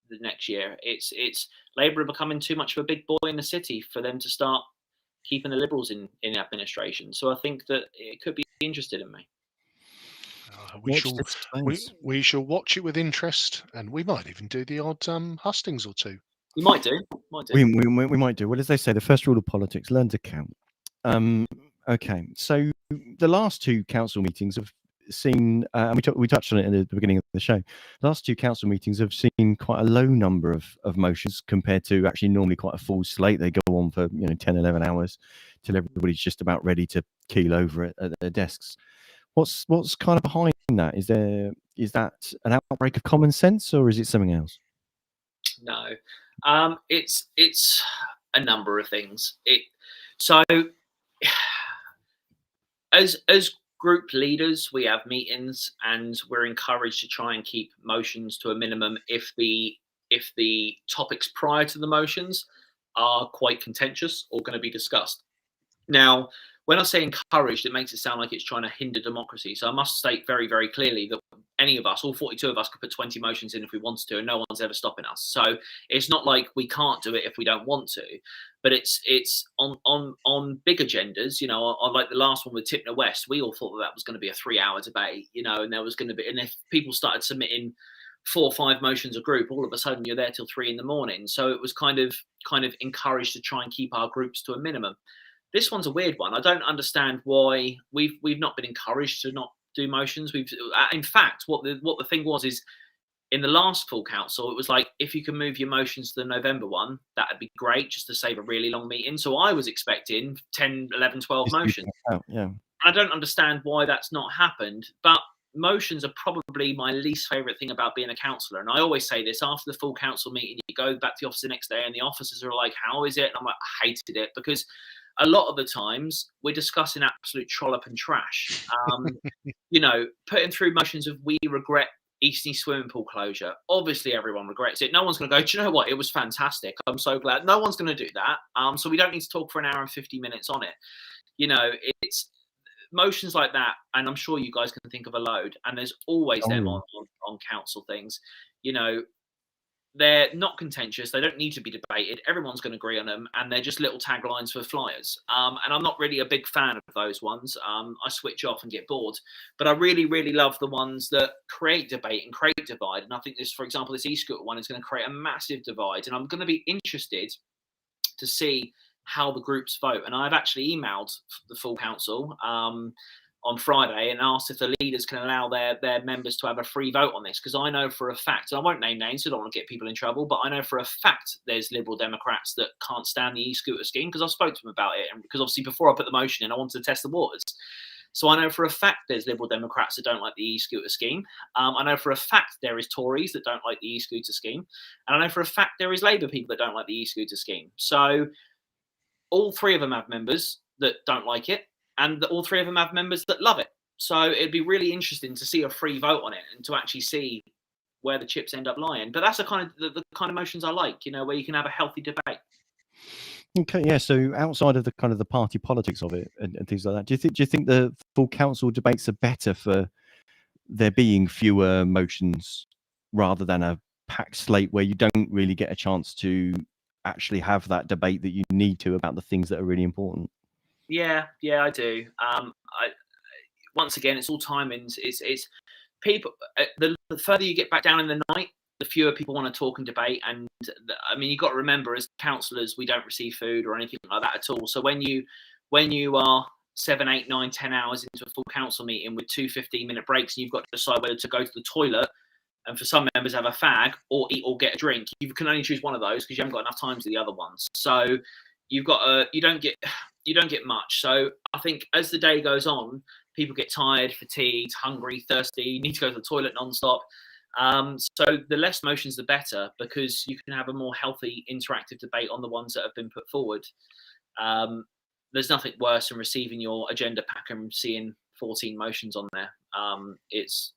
the next year. It's Labour becoming too much of a big boy in the city for them to start keeping the Liberals in administration. So I think that it could be interested in me.
We shall watch it with interest, and we might even do the odd hustings or 2.
We might do.
We might do. Well, as they say, the first rule of politics: learn to count. Okay, so the last 2 council meetings have seen, and we touched on it at the beginning of the show. The last 2 council meetings have seen quite a low number of motions compared to actually normally quite a full slate. They go on for 10, 11 hours till everybody's just about ready to keel over at their desks. What's kind of behind that? Is that an outbreak of common sense, or is it something else?
No, it's a number of things. As group leaders, we have meetings, and we're encouraged to try and keep motions to a minimum if the topics prior to the motions are quite contentious or going to be discussed. Now, when I say encouraged, it makes it sound like it's trying to hinder democracy. So I must state very, very clearly that any of us, all 42 of us, could put 20 motions in if we wanted to, and no one's ever stopping us. So it's not like we can't do it if we don't want to, but it's on big agendas. On like the last one with Tipner West, we all thought that was going to be a 3-hour debate, and there was going to be, and if people started submitting 4 or 5 motions a group, all of a sudden you're there till 3 a.m. So it was kind of encouraged to try and keep our groups to a minimum. This one's a weird one. I don't understand why we've not been encouraged to not do motions. In fact, what the thing was is, in the last full council, it was like, if you can move your motions to the November one, that'd be great, just to save a really long meeting. So I was expecting 10, 11, 12 motions.
Yeah.
I don't understand why that's not happened, but motions are probably my least favourite thing about being a councillor. And I always say this, after the full council meeting, you go back to the office the next day and the officers are like, how is it? And I'm like, I hated it, because a lot of the times we're discussing absolute trollop and trash. You know, putting through motions of, we regret Eastney swimming pool closure. Obviously, everyone regrets it. No one's going to go, do you know what? It was fantastic. I'm so glad. No one's going to do that. So we don't need to talk for an hour and 50 minutes on it. You know, it's motions like that. And I'm sure you guys can think of a load. And there's always them on council things. You know, they're not contentious. They don't need to be debated. Everyone's going to agree on them. And they're just little taglines for flyers. And I'm not really a big fan of those ones. I switch off and get bored. But I really, really love the ones that create debate and create divide. And I think this, for example, this e-scooter one is going to create a massive divide. And I'm going to be interested to see how the groups vote. And I've actually emailed the full council on Friday and asked if the leaders can allow their members to have a free vote on this, because I know for a fact, and I won't name names, so I don't want to get people in trouble, but I know for a fact there's Liberal Democrats that can't stand the e-scooter scheme, because I spoke to them about it, and because obviously before I put the motion in, I wanted to test the waters. So I know for a fact there's Liberal Democrats that don't like the e-scooter scheme. I know for a fact there is Tories that don't like the e-scooter scheme. And I know for a fact there is Labour people that don't like the e-scooter scheme. So all three of them have members that don't like it, and all three of them have members that love it. So it'd be really interesting to see a free vote on it and to actually see where the chips end up lying. But that's the kind of motions I like, you know, where you can have a healthy debate.
Okay, yeah. So outside of the kind of the party politics of it and things like that, do you think the full council debates are better for there being fewer motions rather than a packed slate where you don't really get a chance to actually have that debate that you need to about the things that are really important?
Yeah, I do. Once again, it's all timings. It's people. The further you get back down in the night, the fewer people want to talk and debate. And I mean, you've got to remember, as councillors, we don't receive food or anything like that at all. So when you are 7, 8, 9, 10 hours into a full council meeting with 2 15-minute breaks, and you've got to decide whether to go to the toilet, and for some members have a fag or eat or get a drink, you can only choose one of those because you haven't got enough time to the other ones. So you've got you don't get much. So I think as the day goes on, people get tired, fatigued, hungry, thirsty, need to go to the toilet nonstop. So the less motions, the better, because you can have a more healthy, interactive debate on the ones that have been put forward. There's nothing worse than receiving your agenda pack and seeing 14 motions on there. It's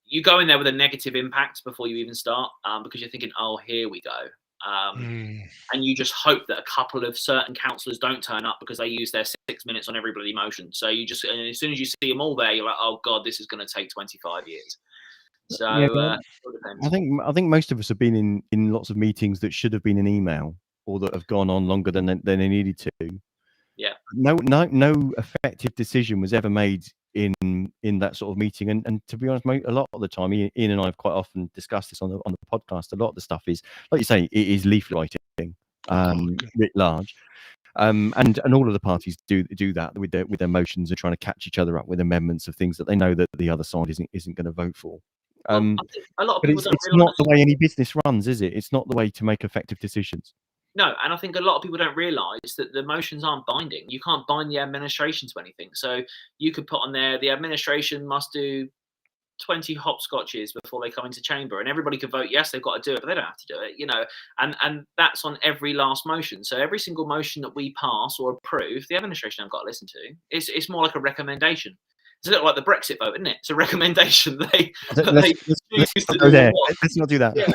you go in there with a negative impact before you even start, because you're thinking, oh, here we go. And you just hope that a couple of certain councillors don't turn up because they use their 6 minutes on every bloody motion. So and as soon as you see them all there, you're like, oh God, this is going to take 25 years. So
yeah, I think most of us have been in lots of meetings that should have been an email or that have gone on longer than they needed to.
Yeah.
No effective decision was ever made in that sort of meeting. And to be honest, a lot of the time, Ian and I have quite often discussed this on the podcast. A lot of the stuff is, like you say, it is leaflet writing, writ large. And all of the parties do that with their motions and trying to catch each other up with amendments of things that they know that the other side isn't going to vote for.
I think a lot of people
it's not the way any business runs, is it? It's not the way to make effective decisions.
No, and I think a lot of people don't realise that the motions aren't binding. You can't bind the administration to anything. So you could put on there, the administration must do 20 hopscotches before they come into chamber, and everybody could vote yes, they've got to do it, but they don't have to do it, you know. And that's on every last motion. So every single motion that we pass or approve, the administration haven't got to listen to. It's more like a recommendation. It's a little like the Brexit vote, isn't it? It's a recommendation.
Let's not do that.
Yeah.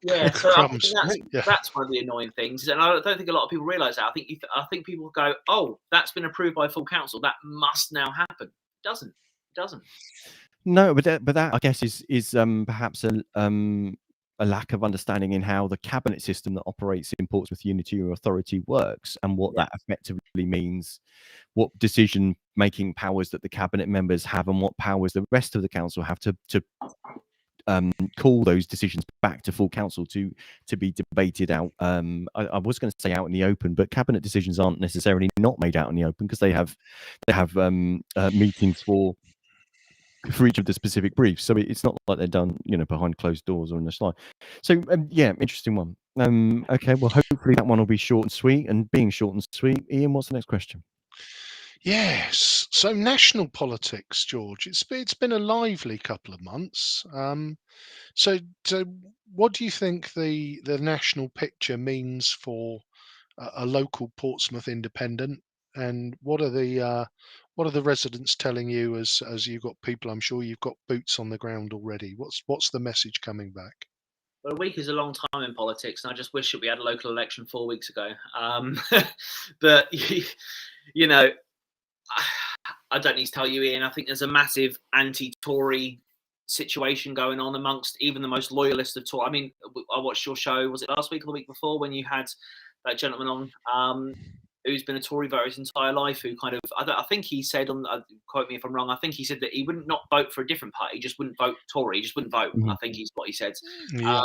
Yeah, so I think that's one of the annoying things, and I don't think a lot of people realise that. I think people go, "Oh, that's been approved by full council. That must now happen." It doesn't.
No, but that I guess is perhaps a lack of understanding in how the cabinet system that operates in Portsmouth Unity Authority works and what that effectively means, what decision-making powers that the cabinet members have, and what powers the rest of the council have to call those decisions back to full council to be debated out. I was going to say out in the open, but cabinet decisions aren't necessarily not made out in the open, because they have meetings for each of the specific briefs. So it's not like they're done, behind closed doors or in the slide. So yeah, interesting one. Okay, well, hopefully that one will be short and sweet. And being short and sweet, Ian, what's the next question?
Yes. So national politics, George. It's been a lively couple of months. So what do you think the national picture means for a local Portsmouth Independent, and what are the residents telling you as you've got people? I'm sure you've got boots on the ground already. What's the message coming back?
Well, a week is a long time in politics, and I just wish that we had a local election 4 weeks ago. But you know, I don't need to tell you, Ian. I think there's a massive anti-Tory situation going on amongst even the most loyalist of Tory. I mean, I watched your show. Was it last week or the week before, when you had that gentleman on, who's been a Tory voter his entire life, who kind of, I think he said, quote me if I'm wrong, I think he said that he wouldn't not vote for a different party, he just wouldn't vote Tory, he just wouldn't vote. I think is what he said.
Yeah.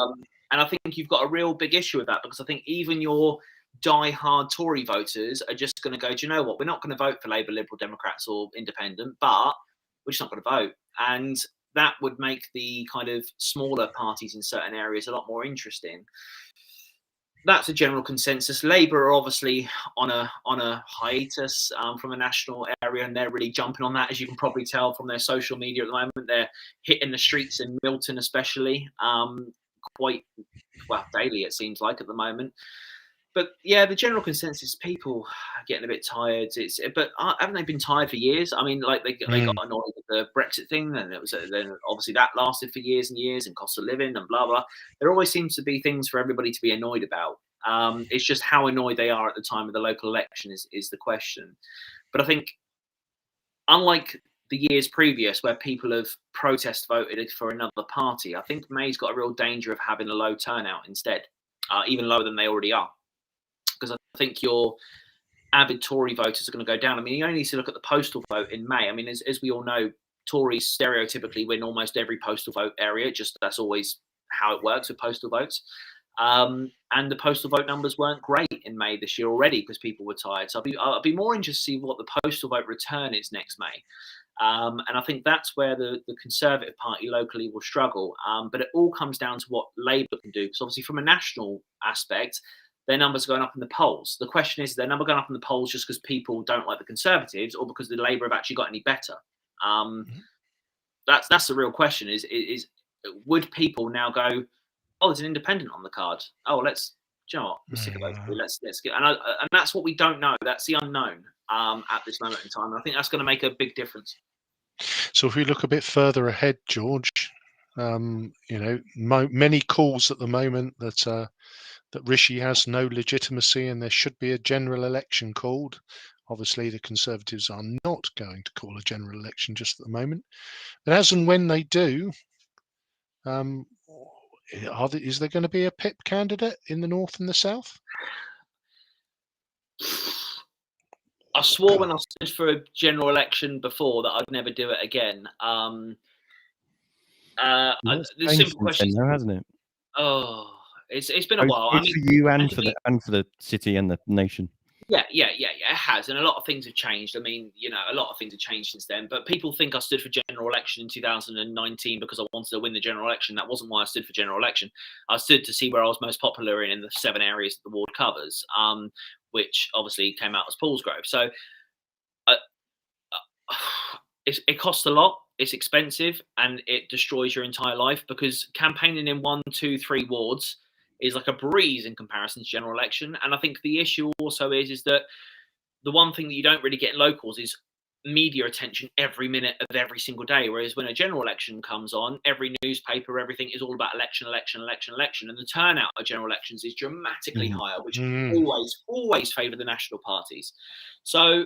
And I think you've got a real big issue with that, because I think even your die-hard Tory voters are just going to go, do you know what, we're not going to vote for Labour, Liberal, Democrats or Independent, but we're just not going to vote. And that would make the kind of smaller parties in certain areas a lot more interesting. That's a general consensus. Labour are obviously on a hiatus from a national area, and they're really jumping on that, as you can probably tell from their social media at the moment. They're hitting the streets in Milton, especially, quite well daily, it seems like, at the moment. But yeah, the general consensus, people are getting a bit tired. But haven't they been tired for years? I mean, like they got annoyed with the Brexit thing, and then obviously that lasted for years and years, and cost of living and blah blah. There always seems to be things for everybody to be annoyed about. It's just how annoyed they are at the time of the local election is the question. But I think, unlike the years previous where people have protest voted for another party, I think May's got a real danger of having a low turnout instead, even lower than they already are. Because I think your avid Tory voters are going to go down. I mean, you only need to look at the postal vote in May. I mean, as we all know, Tories stereotypically win almost every postal vote area. Just that's always how it works with postal votes. And the postal vote numbers weren't great in May this year already, because people were tired. So I'll be more interested to see what the postal vote return is next May. And I think that's where the Conservative Party locally will struggle. But it all comes down to what Labour can do. Because obviously from a national aspect, their numbers are going up in the polls. The question is their number going up in the polls just because people don't like the Conservatives, or because the Labour have actually got any better? That's the real question. Is would people now go, oh, there's an independent on the card. Oh, do you know what? We're sick of those two. Let's get, and that's what we don't know. That's the unknown at this moment in time. And I think that's going to make a big difference.
So if we look a bit further ahead, George, many calls at the moment that Rishi has no legitimacy and there should be a general election called. Obviously, the Conservatives are not going to call a general election just at the moment. But as and when they do, is there going to be a PIP candidate in the north and the south?
I swore when I stood for a general election before that I'd never do it again. The simple question,
now, hasn't it?
Oh, it's been a while.
I mean, for you and for the city and the nation.
Yeah, it has, and a lot of things have changed. I mean, a lot of things have changed since then. But people think I stood for general election in 2019 because I wanted to win the general election. That wasn't why I stood for general election. I stood to see where I was most popular in the 7 areas that the ward covers, which obviously came out as Paulsgrove. So it costs a lot. It's expensive, and it destroys your entire life, because campaigning in 1, 2, 3 wards is like a breeze in comparison to general election. And I think the issue also is that the one thing that you don't really get in locals is media attention every minute of every single day. Whereas when a general election comes on, every newspaper, everything is all about election. And the turnout of general elections is dramatically higher, which always favour the national parties. So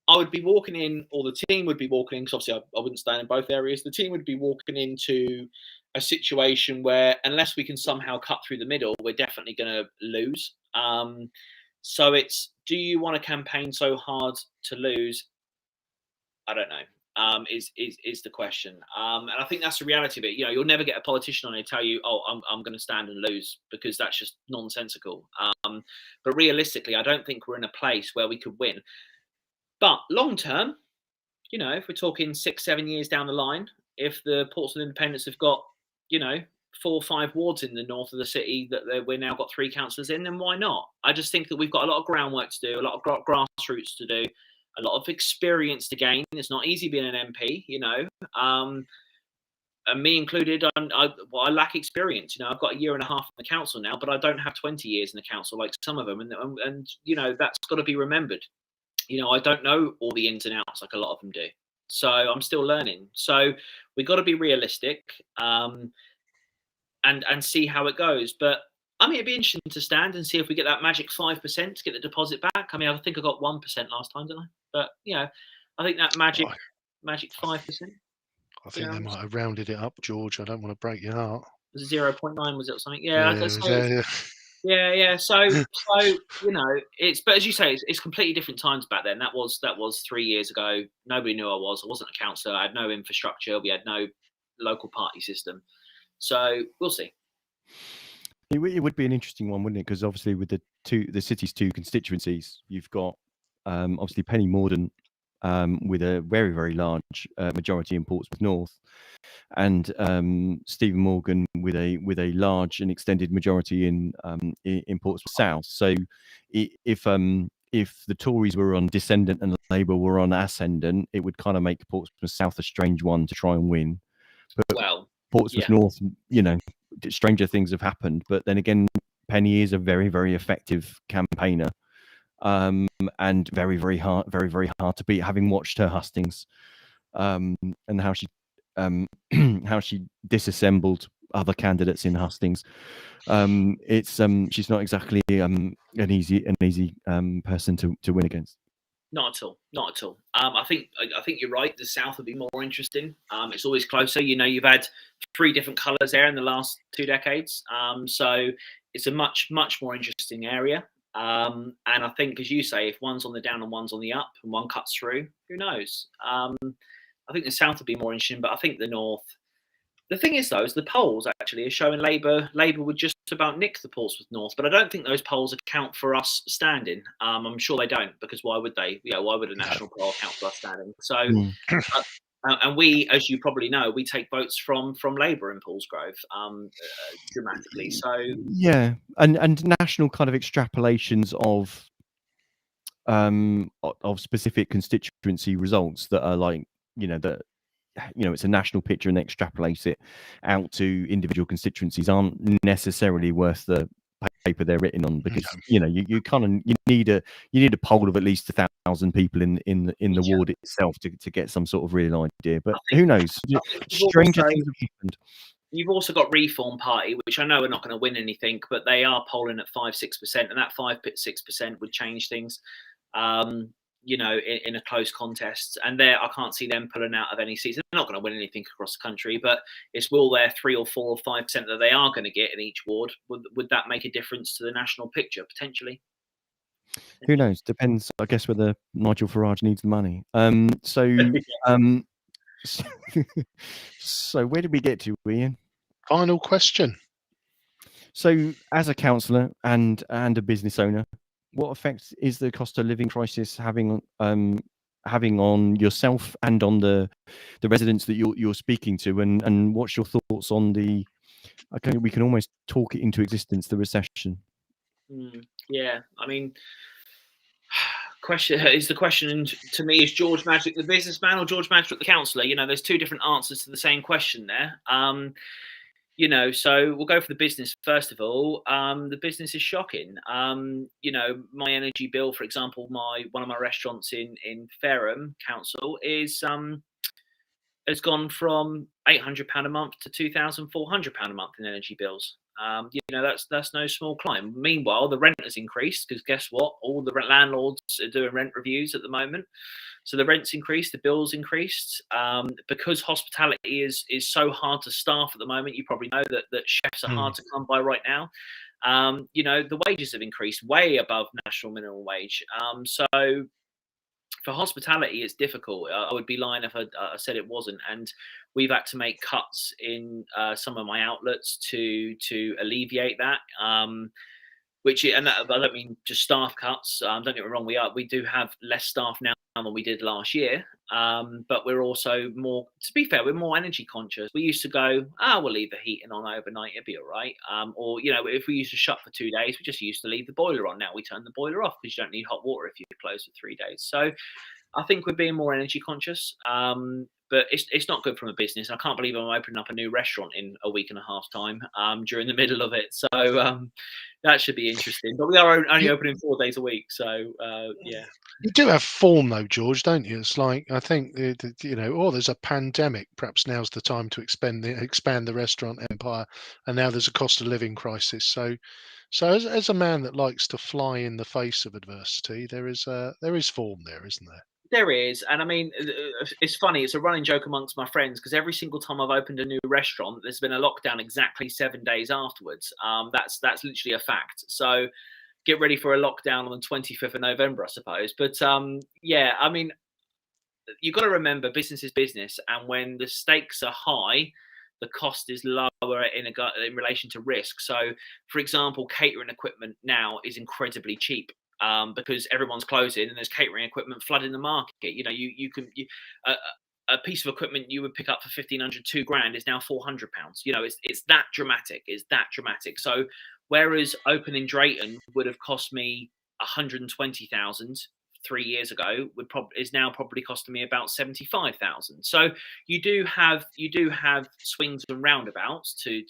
I would be walking in, or the team would be walking in, because obviously I wouldn't stand in both areas. The team would be walking into a situation where, unless we can somehow cut through the middle, we're definitely going to lose. So it's, do you want to campaign so hard to lose? I don't know. is the question. And I think that's the reality of it. You know, you'll never get a politician on there tell you, oh, I'm going to stand and lose, because that's just nonsensical. But realistically, I don't think we're in a place where we could win. But long term, you know, if we're talking 6-7 years down the line, if the Portsmouth Independents have got, you know, 4 or 5 wards in the north of the city that we've now got 3 councillors in, then why not? I just think that we've got a lot of groundwork to do, a lot of grassroots to do, a lot of experience to gain. It's not easy being an MP, you know, and me included. I lack experience. You know, I've got 1.5 years in the council now, but I don't have 20 years in the council like some of them, and you know, that's got to be remembered. You know, I don't know all the ins and outs like a lot of them do, so I'm still learning. So we've got to be realistic, and see how it goes. But I mean, it'd be interesting to stand and see if we get that magic 5% to get the deposit back. I mean, I think I got 1% last time, didn't I? But you know, I think that magic 5%.
I think they might have rounded it up, George. I don't want to break your heart.
Was it 0.9? Was it or something? Yeah. So you know, but as you say, it's completely different times back then. That was 3 years ago. Nobody knew I wasn't a councillor. I had no infrastructure. We had no local party system. So we'll see.
It would be an interesting one, wouldn't it? Because obviously with the city's 2 constituencies, you've got obviously Penny Mordaunt with a very, very large majority in Portsmouth North, and Stephen Morgan with a large and extended majority in Portsmouth South. So if the Tories were on descendant and Labour were on ascendant, it would kind of make Portsmouth South a strange one to try and win. But Portsmouth North, you know, stranger things have happened. But then again, Penny is a very, very effective campaigner, and very, very hard to beat. Having watched her hustings, and how she disassembled other candidates in hustings, she's not exactly an easy person to win against.
Not at all. I think you're right. The South would be more interesting. It's always closer. You know, you've had 3 different colours there in the last 2 decades. So it's a much more interesting area. And I think, as you say, if one's on the down and one's on the up, and one cuts through, who knows? I think the South would be more interesting, but I think the North. The thing is, though, is the polls actually are showing Labour would just about nick the Portsmouth North, but I don't think those polls account for us standing. I'm sure they don't, because why would they? Yeah, why would a national poll account for us standing? So, and we, as you probably know, we take votes from Labour in Paulsgrove dramatically. So
yeah, and national kind of extrapolations of specific constituency results that are like, you know, that, you know, it's a national picture and they extrapolate it out to individual constituencies aren't necessarily worth the paper they're written on, because you know, you need a poll of at least 1,000 people in the ward itself to get some sort of real idea. But who knows? Stranger things have happened.
You've also got Reform Party, which I know are not going to win anything, but they are polling at 5-6%, and that 5-6% would change things. You know, in a close contest, and there I can't see them pulling out of any seats. They're not going to win anything across the country, but it's will their 3 or 4 or 5% that they are going to get in each ward, would that make a difference to the national picture? Potentially.
Who knows? Depends, I guess, whether Nigel Farage needs the money. So where did we get to, Ian?
Final question.
So, as a councillor and a business owner, what effect is the cost of living crisis having on yourself and on the residents that you're speaking to, and what's your thoughts on the? Okay, we can almost talk it into existence, the recession.
Yeah, I mean, the question to me, is George Madgwick the businessman or George Madgwick the councillor? You know, there's 2 different answers to the same question there. You know, so we'll go for the business first of all. The business is shocking. You know, my energy bill, for example, one of my restaurants in Fareham Council has gone from £800 a month to £2,400 a month in energy bills. You know, that's no small climb. Meanwhile, the rent has increased, because guess what? All the landlords are doing rent reviews at the moment. So the rent's increased, the bill's increased. Because hospitality is so hard to staff at the moment, you probably know that chefs are hard to come by right now. You know, the wages have increased way above national minimum wage. So for hospitality, it's difficult. I would be lying if I said it wasn't. And we've had to make cuts in some of my outlets to alleviate that. And I don't mean just staff cuts. Don't get me wrong. We do have less staff now than we did last year. But we're also more, to be fair, we're more energy conscious. We used to go, we'll leave the heating on overnight, it'll be all right. Or, if we used to shut for 2 days, we just used to leave the boiler on. Now we turn the boiler off because you don't need hot water if you're closed for 3 days. So I think we're being more energy conscious. But it's not good from a business. I can't believe I'm opening up a new restaurant in a week and a half time during the middle of it. So that should be interesting. But we are only opening 4 days a week. So, yeah.
You do have form, though, George, don't you? It's like, I think, there's a pandemic. Perhaps now's the time to expand the restaurant empire. And now there's a cost of living crisis. So as a man that likes to fly in the face of adversity, there is form there, isn't there?
There is, and I mean, it's funny. It's a running joke amongst my friends because every single time I've opened a new restaurant, there's been a lockdown exactly 7 days afterwards. That's literally a fact. So get ready for a lockdown on the 25th of November, I suppose. But yeah, I mean, you've got to remember, business is business, and when the stakes are high, the cost is lower in relation to risk. So, for example, catering equipment now is incredibly cheap. Because everyone's closing and there's catering equipment flooding the market. A piece of equipment you would pick up for 1,500, £2,000 is now £400. It's that dramatic. It's that dramatic. So whereas opening Drayton would have cost me 120,000 3 years ago, is now probably costing me about 75,000. So you do have swings and roundabouts to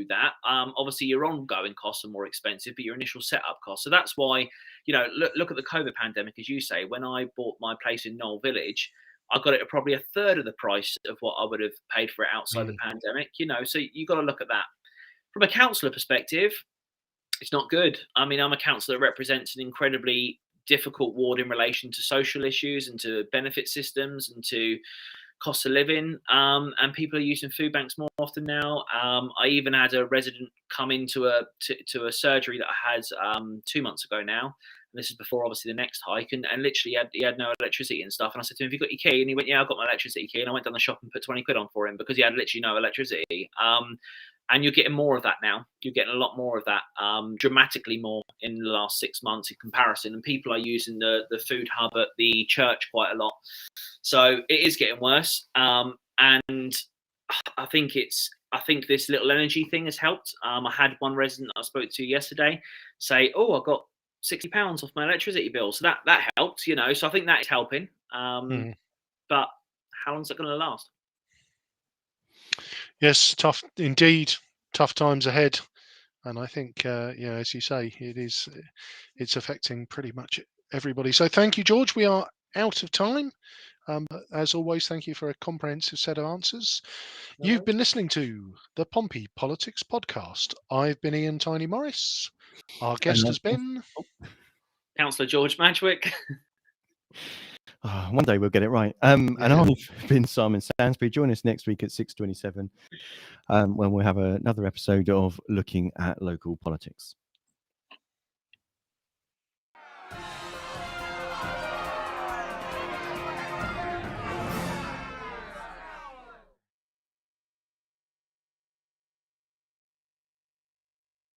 that. Obviously your ongoing costs are more expensive, but your initial setup costs. So that's why, look at the COVID pandemic, as you say. When I bought my place in Knoll Village, I got it at probably a third of the price of what I would have paid for it outside the pandemic. So you got to look at that from a councillor perspective. It's not good. I mean, I'm a councillor that represents an incredibly difficult ward in relation to social issues and to benefit systems and to cost of living, and people are using food banks more often now. I even had a resident come into a surgery that I had 2 months ago now, and this is before obviously the next hike, and literally he had no electricity and stuff, and I said to him, have you got your key? And he went, yeah, I've got my electricity key, and I went down the shop and put 20 quid on for him because he had literally no electricity. And you're getting more of that now. You're getting a lot more of that, dramatically more in the last 6 months in comparison. And people are using the food hub at the church quite a lot. So it is getting worse. And I think this little energy thing has helped. I had one resident I spoke to yesterday say, I got £60 off my electricity bill. So that helped, So I think that is helping. But how long is it going to last?
Yes, tough indeed. Tough times ahead, and I think, as you say, it's affecting pretty much everybody. So thank you, George. We are out of time. As always, thank you for a comprehensive set of answers. You've been listening to the Pompey Politics Podcast. I've been Ian Tiny Morris. Our guest has been
Councillor George Madgwick.
One day we'll get it right. And I've been Simon Stansbury. Join us next week at 6:27 when we'll have another episode of Looking at Local Politics.